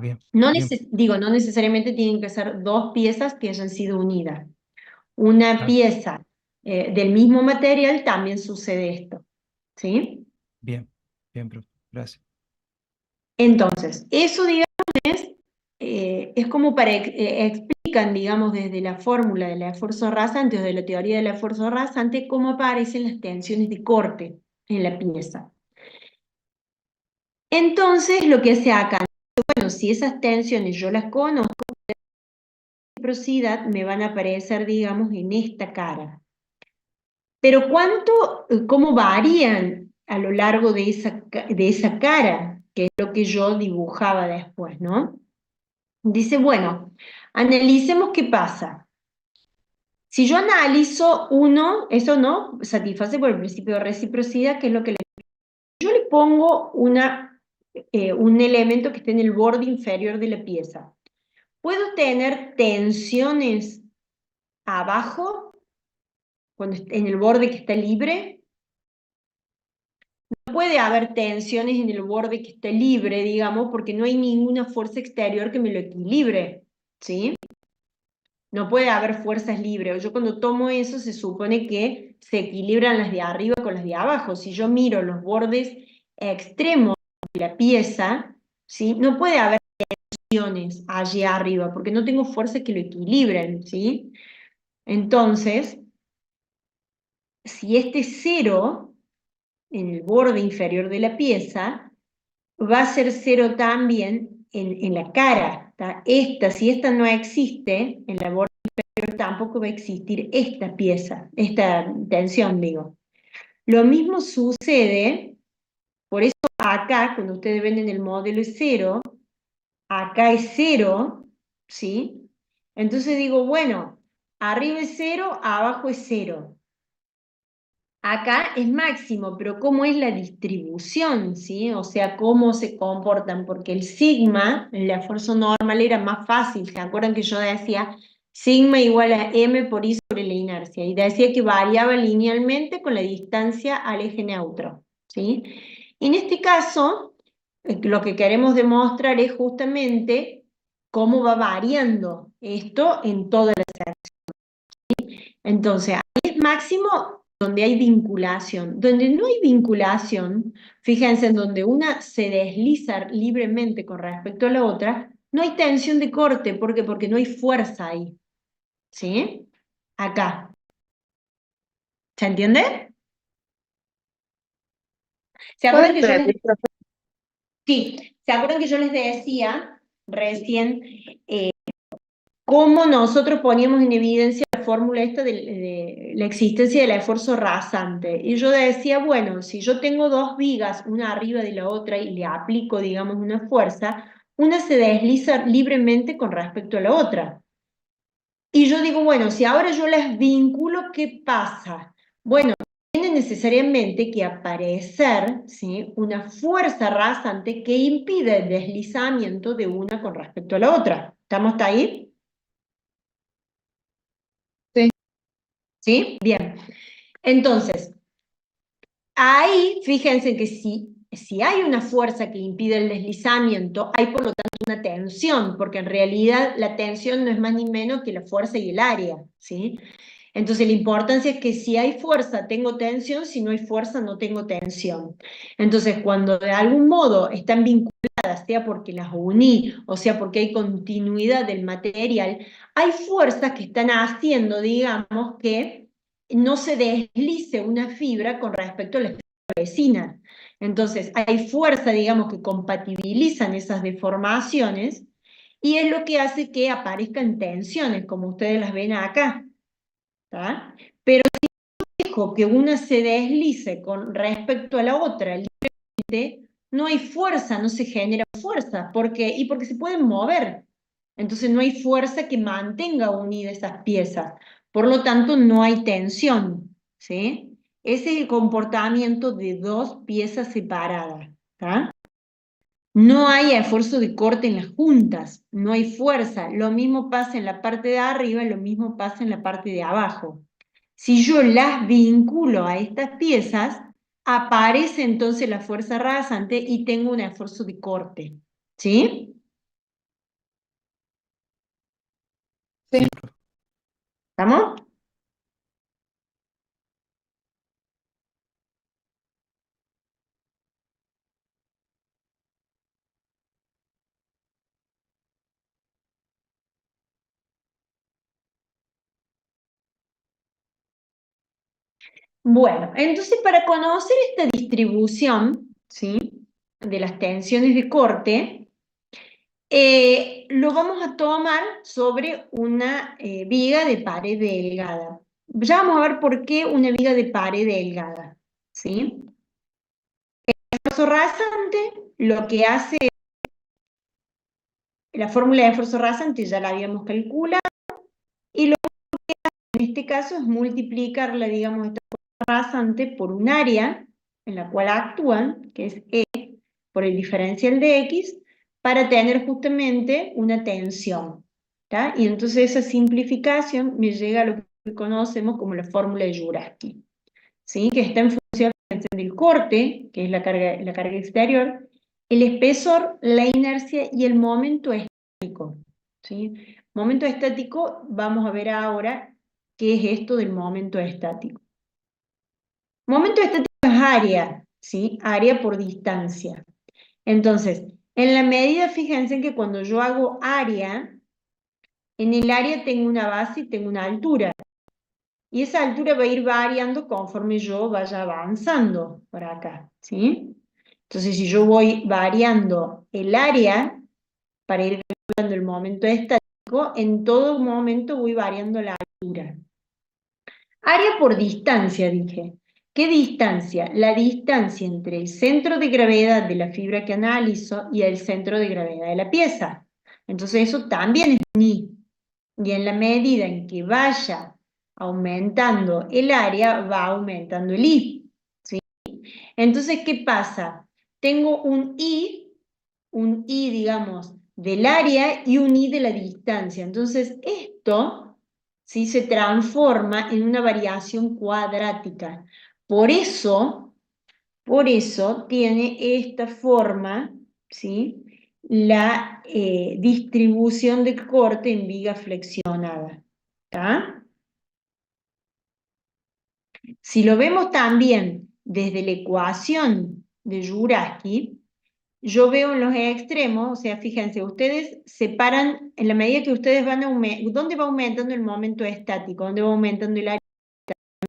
Bien, No bien. digo, no necesariamente tienen que ser dos piezas que hayan sido unidas. Una Ah, pieza del mismo material también sucede esto, ¿sí? bien, bien, profe. Gracias. Entonces, eso, digamos, es como para explican, digamos, desde la fórmula del esfuerzo rasante o de la teoría del esfuerzo rasante, cómo aparecen las tensiones de corte en la pieza. Entonces, lo que hace acá, bueno, si esas tensiones yo las conozco, la reciprocidad me van a aparecer, digamos, en esta cara. Pero cómo varían a lo largo de esa cara, que es lo que yo dibujaba después, ¿no? Dice, bueno, analicemos qué pasa. Si yo analizo uno, eso no satisface por el principio de reciprocidad, que es lo que yo le pongo un elemento que esté en el borde inferior de la pieza. ¿Puedo tener tensiones abajo, en el borde que está libre? No puede haber tensiones en el borde que está libre, digamos, porque no hay ninguna fuerza exterior que me lo equilibre, ¿sí? No puede haber fuerzas libres. Yo cuando tomo eso se supone que se equilibran las de arriba con las de abajo. Si yo miro los bordes extremos de la pieza, ¿sí? No puede haber tensiones allí arriba porque no tengo fuerzas que lo equilibren, ¿sí? Entonces, si este cero en el borde inferior de la pieza, va a ser cero también en la cara. Si esta no existe en la borde inferior, tampoco va a existir esta pieza, esta tensión, digo. Lo mismo sucede, por eso acá, cuando ustedes ven en el modelo es cero, acá es cero, ¿sí? Entonces digo, bueno, arriba es cero, abajo es cero. Acá es máximo, pero ¿cómo es la distribución? ¿Sí? O sea, ¿cómo se comportan? Porque el sigma, el esfuerzo normal, era más fácil. ¿Se acuerdan que yo decía sigma igual a m por i sobre la inercia? Y decía que variaba linealmente con la distancia al eje neutro. ¿Sí? En este caso, lo que queremos demostrar es justamente cómo va variando esto en toda la sección. Entonces, ahí es máximo donde hay vinculación. Donde no hay vinculación, fíjense, en donde una se desliza libremente con respecto a la otra, no hay tensión de corte. ¿Por qué? Porque no hay fuerza ahí. ¿Sí? Acá. ¿Se entiende? ¿Se ¿Puede acuerdan que yo les repetir, profe? Sí, ¿se acuerdan que yo les decía recién cómo nosotros poníamos en evidencia la fórmula esta de la existencia del esfuerzo rasante? Y yo decía, bueno, si yo tengo dos vigas, una arriba de la otra, y le aplico, digamos, una fuerza, una se desliza libremente con respecto a la otra. Y yo digo, bueno, si ahora yo las vinculo, ¿qué pasa? Bueno, tiene necesariamente que aparecer, ¿sí?, una fuerza rasante que impide el deslizamiento de una con respecto a la otra. ¿Estamos hasta ahí? Sí. ¿Sí? Bien. Entonces, ahí fíjense que si hay una fuerza que impide el deslizamiento, hay por lo tanto una tensión, porque en realidad la tensión no es más ni menos que la fuerza y el área, ¿sí? Entonces la importancia es que si hay fuerza tengo tensión, si no hay fuerza no tengo tensión. Entonces cuando de algún modo están vinculadas, sea porque las uní o sea porque hay continuidad del material, hay fuerzas que están haciendo, digamos, que no se deslice una fibra con respecto a la fibra vecina. Entonces hay fuerza, digamos, que compatibilizan esas deformaciones y es lo que hace que aparezcan tensiones, como ustedes las ven acá, ¿tá? Pero si dejo que una se deslice con respecto a la otra, no hay fuerza, no se genera fuerza. ¿Por qué? Y porque se pueden mover. Entonces no hay fuerza que mantenga unidas esas piezas. Por lo tanto, no hay tensión. ¿Sí? Ese es el comportamiento de dos piezas separadas. ¿Tá? No hay esfuerzo de corte en las juntas, no hay fuerza. Lo mismo pasa en la parte de arriba, lo mismo pasa en la parte de abajo. Si yo las vinculo a estas piezas, aparece entonces la fuerza rasante y tengo un esfuerzo de corte. ¿Sí? Sí. ¿Estamos? Bueno, entonces para conocer esta distribución, ¿sí?, de las tensiones de corte, lo vamos a tomar sobre una viga de pared delgada. Ya vamos a ver por qué una viga de pared delgada, ¿sí? El esfuerzo rasante lo que hace, la fórmula de esfuerzo rasante ya la habíamos calculado, y lo que hace en este caso es multiplicarla, digamos, esta fuerza rasante por un área en la cual actúan, que es E, por el diferencial de X, para tener justamente una tensión. ¿Tá? Y entonces esa simplificación me llega a lo que conocemos como la fórmula de Jurafsky, ¿sí? Que está en función del corte, que es la carga exterior, el espesor, la inercia y el momento estático. ¿Sí? Momento estático, vamos a ver ahora qué es esto del momento estático. Momento estático es área, ¿sí? Área por distancia. Entonces, en la medida, fíjense que cuando yo hago área, en el área tengo una base y tengo una altura. Y esa altura va a ir variando conforme yo vaya avanzando por acá, ¿sí? Entonces, si yo voy variando el área para ir calculando el momento estático, en todo momento voy variando la altura. Área por distancia, dije. ¿Qué distancia? La distancia entre el centro de gravedad de la fibra que analizo y el centro de gravedad de la pieza. Entonces eso también es un I. Y en la medida en que vaya aumentando el área, va aumentando el I. ¿Sí? Entonces, ¿qué pasa? Tengo un I, digamos, del área y un I de la distancia. Entonces, esto, ¿sí?, se transforma en una variación cuadrática. Por eso tiene esta forma, ¿sí?, la distribución de corte en viga flexionada. ¿Tá? Si lo vemos también desde la ecuación de Jurafsky, yo veo en los extremos, o sea, fíjense, ustedes separan, en la medida que ustedes van aumentando, ¿dónde va aumentando el momento estático? ¿Dónde va aumentando el área?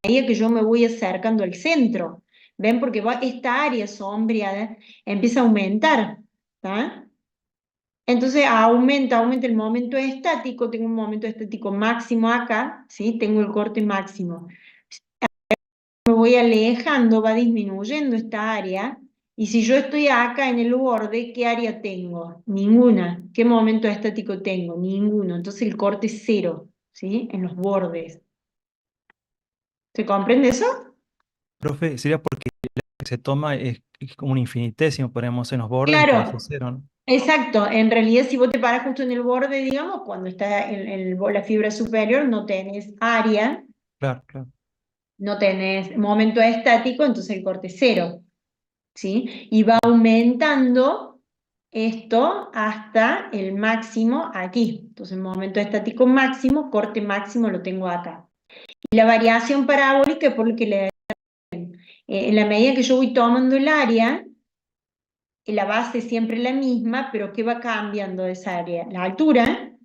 A medida que yo me voy acercando al centro, ¿ven? Porque esta área sombreada empieza a aumentar, ¿tá? Entonces aumenta el momento estático, tengo un momento estático máximo acá, ¿sí? Tengo el corte máximo. Me voy alejando, va disminuyendo esta área, y si yo estoy acá en el borde, ¿qué área tengo? Ninguna. ¿Qué momento estático tengo? Ninguno. Entonces el corte es cero, ¿sí? En los bordes. ¿Se comprende eso? Profe, sería porque la que se toma es como un infinitésimo, ponemos en los bordes y por eso Claro, cero, ¿no? exacto. En realidad, si vos te paras justo en el borde, digamos, cuando está la fibra superior, no tenés área, Claro, claro. no tenés momento estático, entonces el corte es cero, ¿sí? Y va aumentando esto hasta el máximo aquí. Entonces, momento estático máximo, corte máximo lo tengo acá. Y la variación parabólica es porque en la medida que yo voy tomando el área, la base es siempre la misma, pero ¿qué va cambiando esa área? La altura,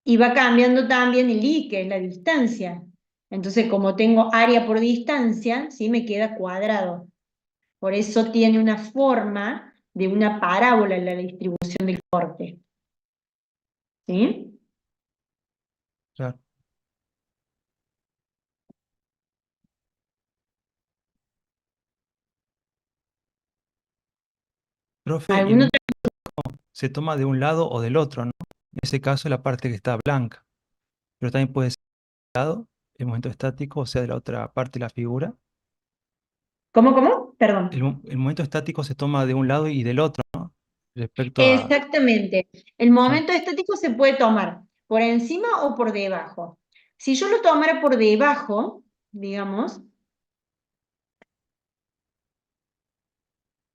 y va cambiando también el I, que es la distancia. Entonces, como tengo área por distancia, ¿sí?, me queda cuadrado. Por eso tiene una forma de una parábola en la distribución del corte. ¿sí? Claro. Profe, y el ¿Alguno? momento se toma de un lado o del otro, ¿no? En ese caso, la parte que está blanca. Pero también puede ser del lado, el momento estático, o sea, de la otra parte de la figura. ¿Cómo? Perdón. El momento estático se toma de un lado y del otro, ¿no? Respecto a... Exactamente. El Claro, momento estático se puede tomar por encima o por debajo. Si yo lo tomara por debajo, digamos,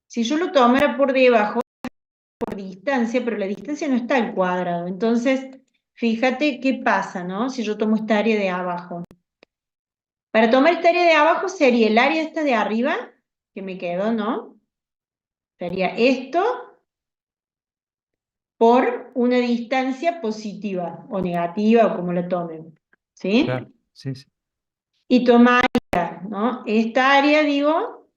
si yo lo tomara por debajo, por distancia, pero la distancia no está al cuadrado. Entonces, fíjate qué pasa, ¿no? Si yo tomo esta área de abajo. Para tomar esta área de abajo sería el área esta de arriba, que me quedó, ¿no? Sería esto por una distancia positiva o negativa o como la tomen, claro, ¿sí? sí, sí, Y tomaría, ¿no? Esta área, digo,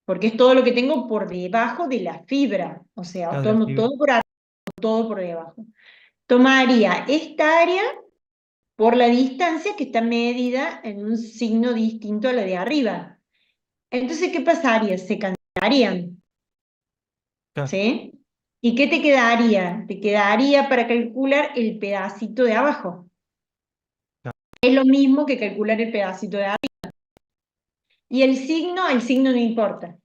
porque es todo lo que tengo por debajo de la fibra, o sea, claro, de la tomo fibra, todo por arriba, todo por debajo. Tomaría esta área por la distancia que está medida en un signo distinto a la de arriba. Entonces, ¿qué pasaría? Se cancelarían, claro, ¿sí? ¿Y qué te quedaría? Te quedaría para calcular el pedacito de abajo. claro, Es lo mismo que calcular el pedacito de arriba. Y el signo no importa,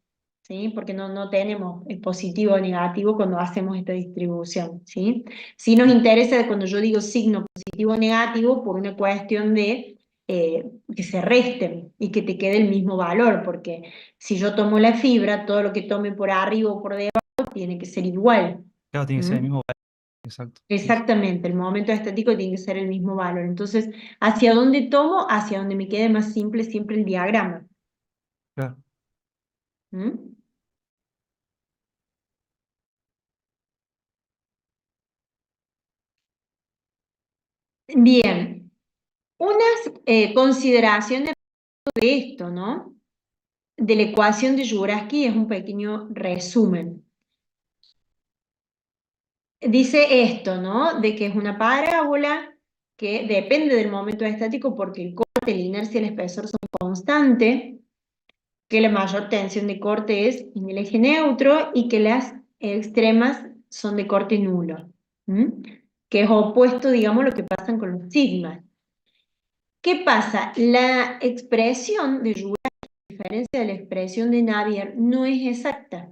¿sí? Porque no tenemos el positivo o negativo cuando hacemos esta distribución, ¿sí? Sí nos interesa cuando yo digo signo positivo o negativo por una cuestión de que se resten y que te quede el mismo valor, porque si yo tomo la fibra, todo lo que tome por arriba o por debajo tiene que ser igual. claro, tiene que ser el ¿Mm? mismo valor, exacto, sí, sí, Exactamente, el momento estático tiene que ser el mismo valor. Entonces, ¿hacia dónde tomo? Hacia donde me quede más simple siempre el diagrama. claro. ¿Mm? Bien, unas consideraciones de esto, ¿no? De la ecuación de Jurasky es un pequeño resumen. Dice esto, ¿no? De que es una parábola que depende del momento estático porque el corte, la inercia y el espesor son constantes, que la mayor tensión de corte es en el eje neutro y que las extremas son de corte nulo, ¿m? Que es opuesto, digamos, a lo que pasa con los sigmas. ¿Qué pasa? La expresión de Jurasky, a diferencia de la expresión de Navier, no es exacta.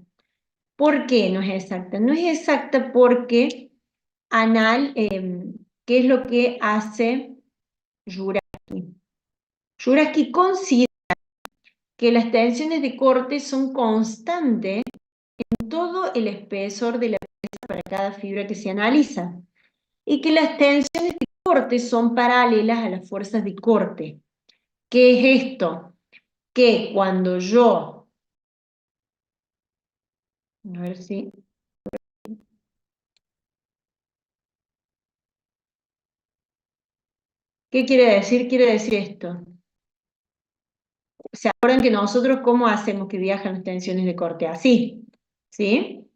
¿Por qué no es exacta? No es exacta porque ¿qué es lo que hace Jurasky? Jurasky considera que las tensiones de corte son constantes en todo el espesor de la pieza para cada fibra que se analiza y que las tensiones de corte son paralelas a las fuerzas de corte. ¿Qué es esto? Que cuando yo, a ver si, ¿qué quiere decir? Quiere decir esto. ¿Se acuerdan que nosotros cómo hacemos que viajan las tensiones de corte? Así, ¿sí?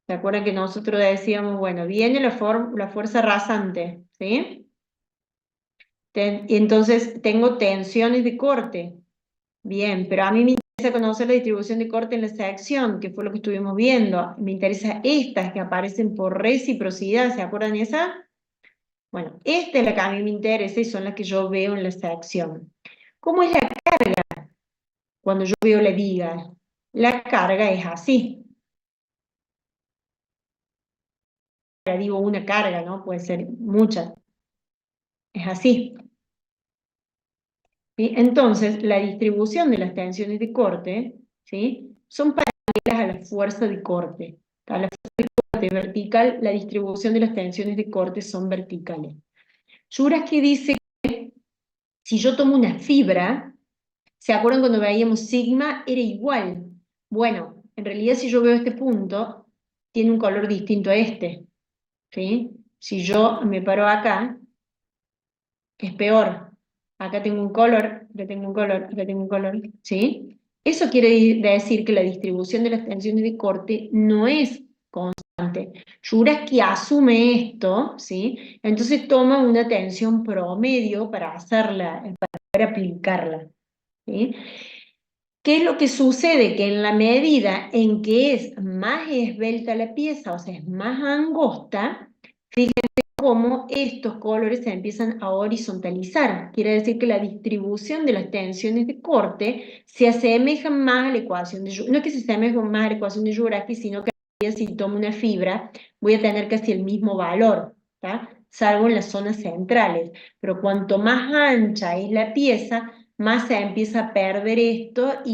¿Se acuerdan que nosotros decíamos, bueno, viene la fuerza rasante, ¿sí? Y entonces tengo tensiones de corte. Bien, pero a mí me interesa conocer la distribución de corte en la sección, que fue lo que estuvimos viendo. Me interesa estas que aparecen por reciprocidad, ¿se acuerdan esa? Bueno, esta es la que a mí me interesa y son las que yo veo en la sección. ¿Cómo es la cuando yo veo la viga? La carga es así. Ya digo una carga, ¿no? Puede ser muchas. Es así. ¿Sí? Entonces, la distribución de las tensiones de corte, ¿sí? Son paralelas a la fuerza de corte. A la fuerza de corte vertical, la distribución de las tensiones de corte son verticales. Jurasky dice que si yo tomo una fibra, ¿se acuerdan cuando veíamos sigma? Era igual. Bueno, en realidad si yo veo este punto, tiene un color distinto a este, ¿sí? Si yo me paro acá, es peor. Acá tengo un color, acá tengo un color, acá tengo un color, ¿sí? Eso quiere decir que la distribución de las tensiones de corte no es constante. Juraski asume esto, ¿sí? Entonces toma una tensión promedio para hacerla, para poder aplicarla, ¿sí? ¿Qué es lo que sucede? Que en la medida en que es más esbelta la pieza, o sea, es más angosta, cómo estos colores se empiezan a horizontalizar. Quiere decir que la distribución de las tensiones de corte se asemeja más a la ecuación de Juraki. No es que se asemeje más a la ecuación de Juraki, sino que si tomo una fibra voy a tener casi el mismo valor, ¿tá? Salvo en las zonas centrales. Pero cuanto más ancha es la pieza, más se empieza a perder esto y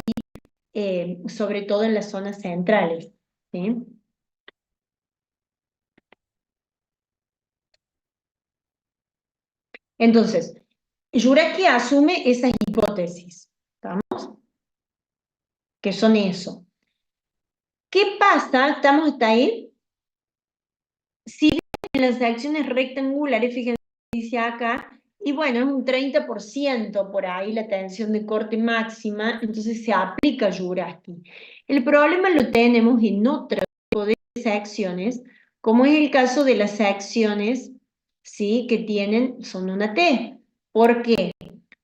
sobre todo en las zonas centrales, ¿sí? Entonces, Juraki asume esas hipótesis, ¿estamos? Que son eso. ¿Qué pasa? ¿Estamos hasta ahí? Si en las secciones rectangulares, fíjense lo que dice acá, y bueno, es un 30% por ahí la tensión de corte máxima, entonces se aplica Juraki. El problema lo tenemos en otro tipo de secciones, como es el caso de las secciones, ¿sí? Que son una T. ¿Por qué?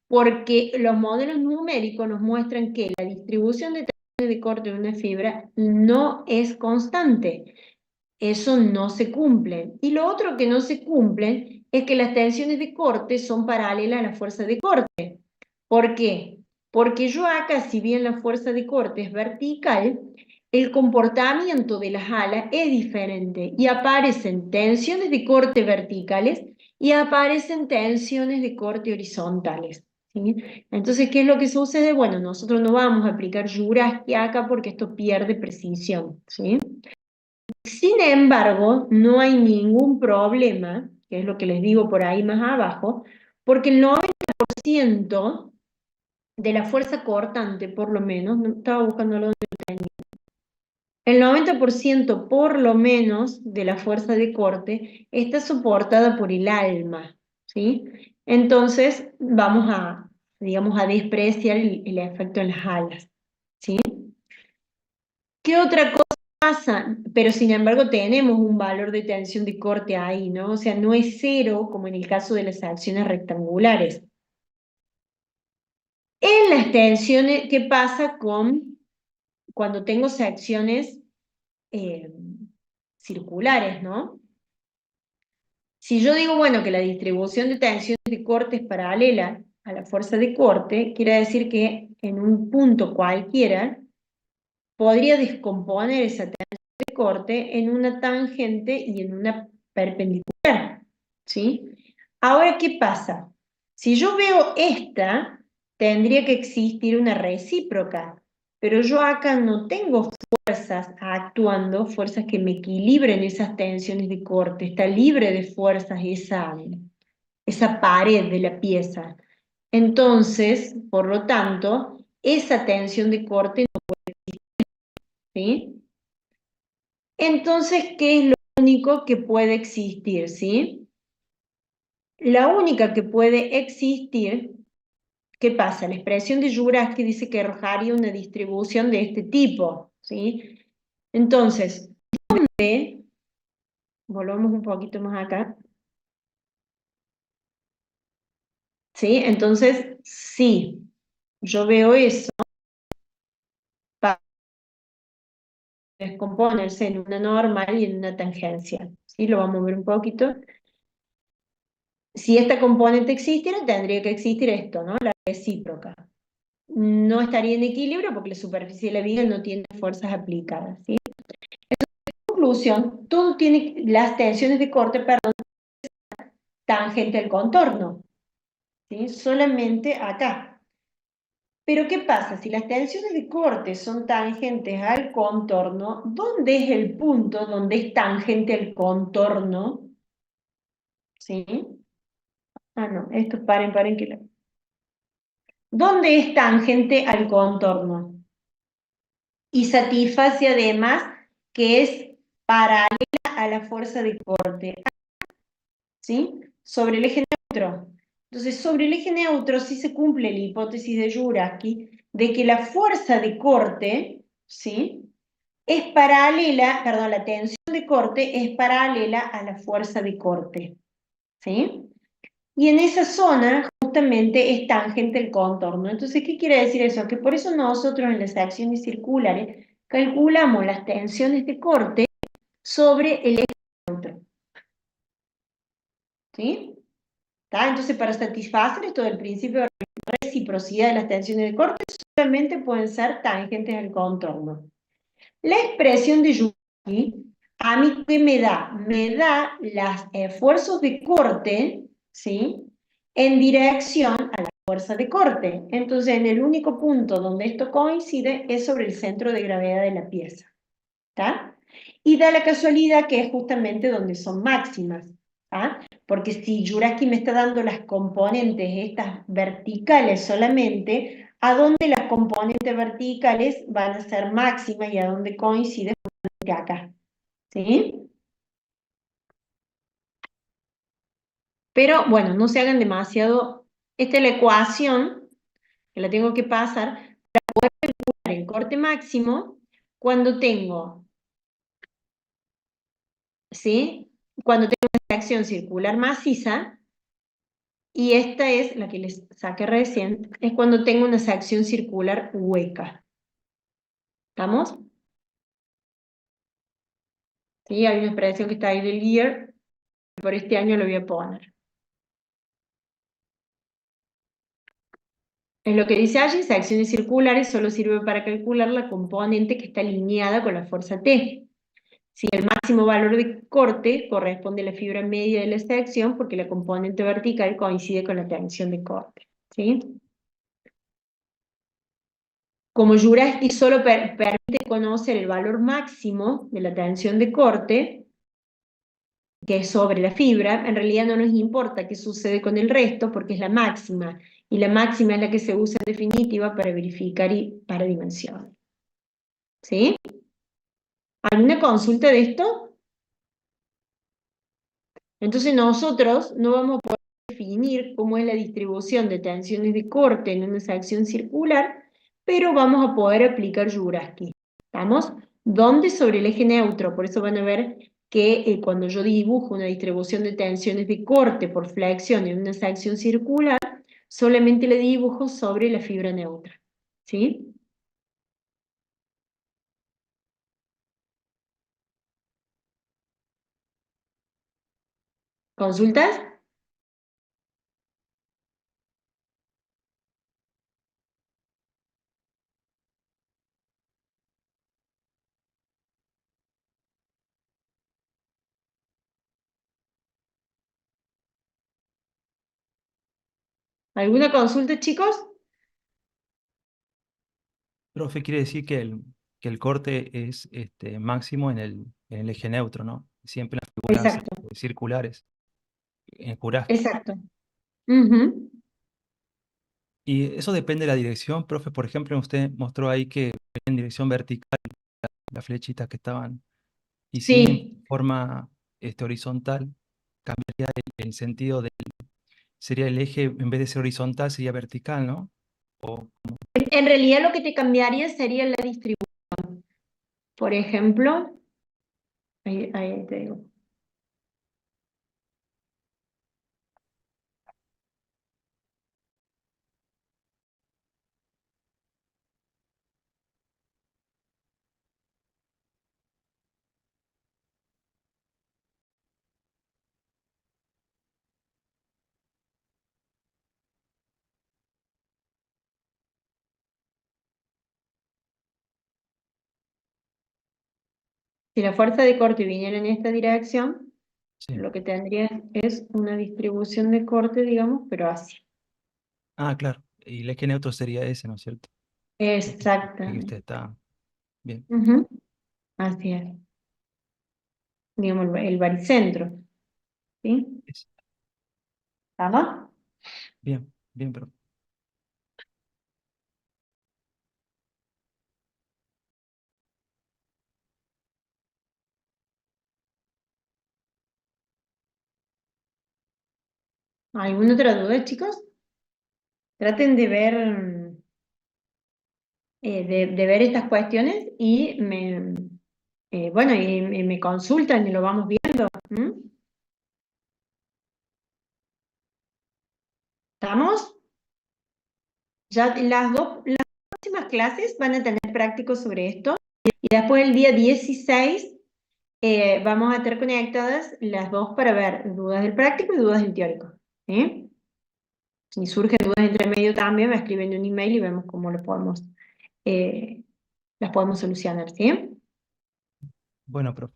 Porque los modelos numéricos nos muestran que la distribución de tensiones de corte de una fibra no es constante. Eso no se cumple. Y lo otro que no se cumple es que las tensiones de corte son paralelas a la fuerza de corte. ¿Por qué? Porque yo acá, si bien la fuerza de corte es vertical, el comportamiento de las alas es diferente y aparecen tensiones de corte verticales y aparecen tensiones de corte horizontales, ¿sí? Entonces, ¿qué es lo que sucede? Bueno, nosotros no vamos a aplicar Juraki acá porque esto pierde precisión, ¿sí? Sin embargo, no hay ningún problema, que es lo que les digo por ahí más abajo, porque el 90% de la fuerza cortante, por lo menos, no, estaba buscándolo donde lo tenía, el 90% por lo menos de la fuerza de corte está soportada por el alma, ¿sí? Entonces vamos a, digamos, a despreciar el efecto en las alas, ¿sí? ¿Qué otra cosa pasa? Pero sin embargo tenemos un valor de tensión de corte ahí, ¿no? O sea, no es cero como en el caso de las secciones rectangulares. En las tensiones, ¿qué pasa cuando tengo secciones circulares, ¿no? Si yo digo, bueno, que la distribución de tensiones de corte es paralela a la fuerza de corte, quiere decir que en un punto cualquiera podría descomponer esa tensión de corte en una tangente y en una perpendicular, ¿sí? Ahora, ¿qué pasa? Si yo veo esta, tendría que existir una recíproca, pero yo acá no tengo fuerzas actuando, fuerzas que me equilibren esas tensiones de corte, está libre de fuerzas esa pared de la pieza. Entonces, por lo tanto, esa tensión de corte no puede existir, ¿sí? Entonces, ¿qué es lo único que puede existir, sí? La única que puede existir, ¿qué pasa? La expresión de Juraki dice que arrojaría una distribución de este tipo, ¿sí? Entonces, volvamos un poquito más acá, ¿sí? Entonces, sí, yo veo eso para descomponerse en una normal y en una tangencia, ¿sí? Lo vamos a ver un poquito. Si esta componente existiera, tendría que existir esto, ¿no? La recíproca. No estaría en equilibrio porque la superficie de la viga no tiene fuerzas aplicadas, ¿sí? En conclusión, todo tiene las tensiones de corte, perdón, tangente al contorno, ¿sí? Solamente acá. Pero ¿qué pasa? Si las tensiones de corte son tangentes al contorno, ¿dónde es el punto donde es tangente al contorno? ¿Sí? Ah, no, esto paren que ¿Dónde es tangente al contorno? Y satisface además que es paralela a la fuerza de corte, ¿sí? Sobre el eje neutro. Entonces, sobre el eje neutro sí se cumple la hipótesis de Juraki de que la fuerza de corte, ¿sí? Es paralela, perdón, la tensión de corte es paralela a la fuerza de corte, ¿sí? Y en esa zona justamente es tangente el contorno. Entonces, ¿qué quiere decir eso? Que por eso nosotros en las acciones circulares calculamos las tensiones de corte sobre el eje neutro, ¿sí? ¿Está? Entonces, para satisfacer esto del principio de reciprocidad de las tensiones de corte, solamente pueden ser tangentes al contorno. La expresión de Yuki, ¿a mí qué me da? Me da los esfuerzos de corte, ¿sí? En dirección a la fuerza de corte. Entonces, en el único punto donde esto coincide es sobre el centro de gravedad de la pieza. ¿Está? Y da la casualidad que es justamente donde son máximas. ¿Ah? Porque si Juraki me está dando las componentes, estas verticales solamente, ¿a dónde las componentes verticales van a ser máximas y a dónde coincide justamente acá? ¿Sí? Pero bueno, no se hagan demasiado. Esta es la ecuación que la tengo que pasar para calcular el corte máximo cuando tengo, ¿sí? Cuando tengo una sección circular maciza. Y esta es la que les saqué recién, es cuando tengo una sección circular hueca. ¿Estamos? Sí, hay una expresión que está ahí del year, por este año lo voy a poner. En lo que dice allí, secciones circulares solo sirve para calcular la componente que está alineada con la fuerza T. Si el máximo valor de corte corresponde a la fibra media de la sección, porque la componente vertical coincide con la tensión de corte. ¿Sí? Como Jurajski solo permite conocer el valor máximo de la tensión de corte, que es sobre la fibra, en realidad no nos importa qué sucede con el resto porque es la máxima, y la máxima es la que se usa en definitiva para verificar y para dimensionar. ¿Sí? ¿Alguna consulta de esto? Entonces nosotros no vamos a poder definir cómo es la distribución de tensiones de corte en una sección circular, pero vamos a poder aplicar Jurajski. ¿Estamos? ¿Dónde? Sobre el eje neutro. Por eso van a ver que cuando yo dibujo una distribución de tensiones de corte por flexión en una sección circular, solamente le dibujo sobre la fibra neutra. ¿Sí? ¿Consultas? ¿Alguna consulta, chicos? Profe, quiere decir que el corte es máximo en el eje neutro, ¿no? Siempre en las figuras Exacto, circulares, en Jurajski. exacto. Ujú. Y eso depende de la dirección, profe. Por ejemplo, usted mostró ahí que en dirección vertical las flechitas que estaban, y si en Sí, forma horizontal, cambiaría el sentido de, sería el eje, en vez de ser horizontal, sería vertical, ¿no? O, en realidad lo que te cambiaría sería la distribución. Por ejemplo, ahí te digo. Si la fuerza de corte viniera en esta dirección, sí. lo que tendría es una distribución de corte, digamos, pero así. Ah, claro. Y el eje neutro sería ese, ¿no es cierto? Y usted Exactamente. está bien. Ujú. Así es. Digamos, el baricentro. ¿Sí? Es- ¿Vamos? bien, bien, pero ¿Alguna otra duda, chicos? Traten de ver de ver estas cuestiones y bueno, y me consultan y lo vamos viendo. ¿Mm? ¿Estamos? Ya las próximas clases van a tener prácticos sobre esto y después el día 16 vamos a estar conectadas las dos para ver dudas del práctico y dudas del teórico. ¿Sí? Si surgen dudas entre medio también, me escriben un email y vemos cómo eh, las podemos solucionar. ¿Sí? Bueno, profe.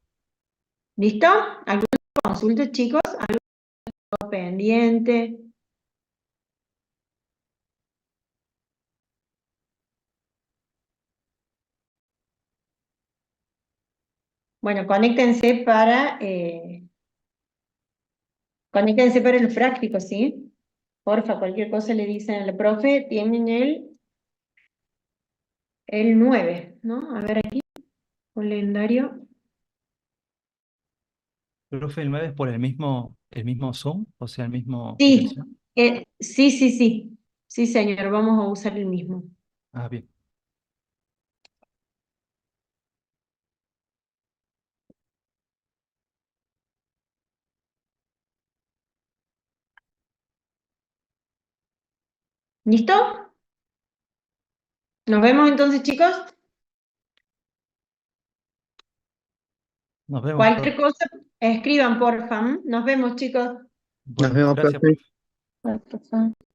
¿Listo? ¿Alguna consulta, chicos? ¿Algo pendiente? Bueno, conéctense para los prácticos, ¿sí? Porfa, cualquier cosa le dicen al profe, tienen el 9, ¿no? A ver aquí, calendario. Profe, el 9 es por el mismo Zoom, o sea, el mismo Sí, aplicación. sí, sí, sí. Sí, señor, vamos a usar el mismo. Ah, bien. ¿Listo? Nos vemos entonces, chicos. Nos vemos, Cualquier profe. cosa, escriban, porfa. ¿M? Nos vemos, chicos. Nos Bueno, vemos, gracias, profe. profe.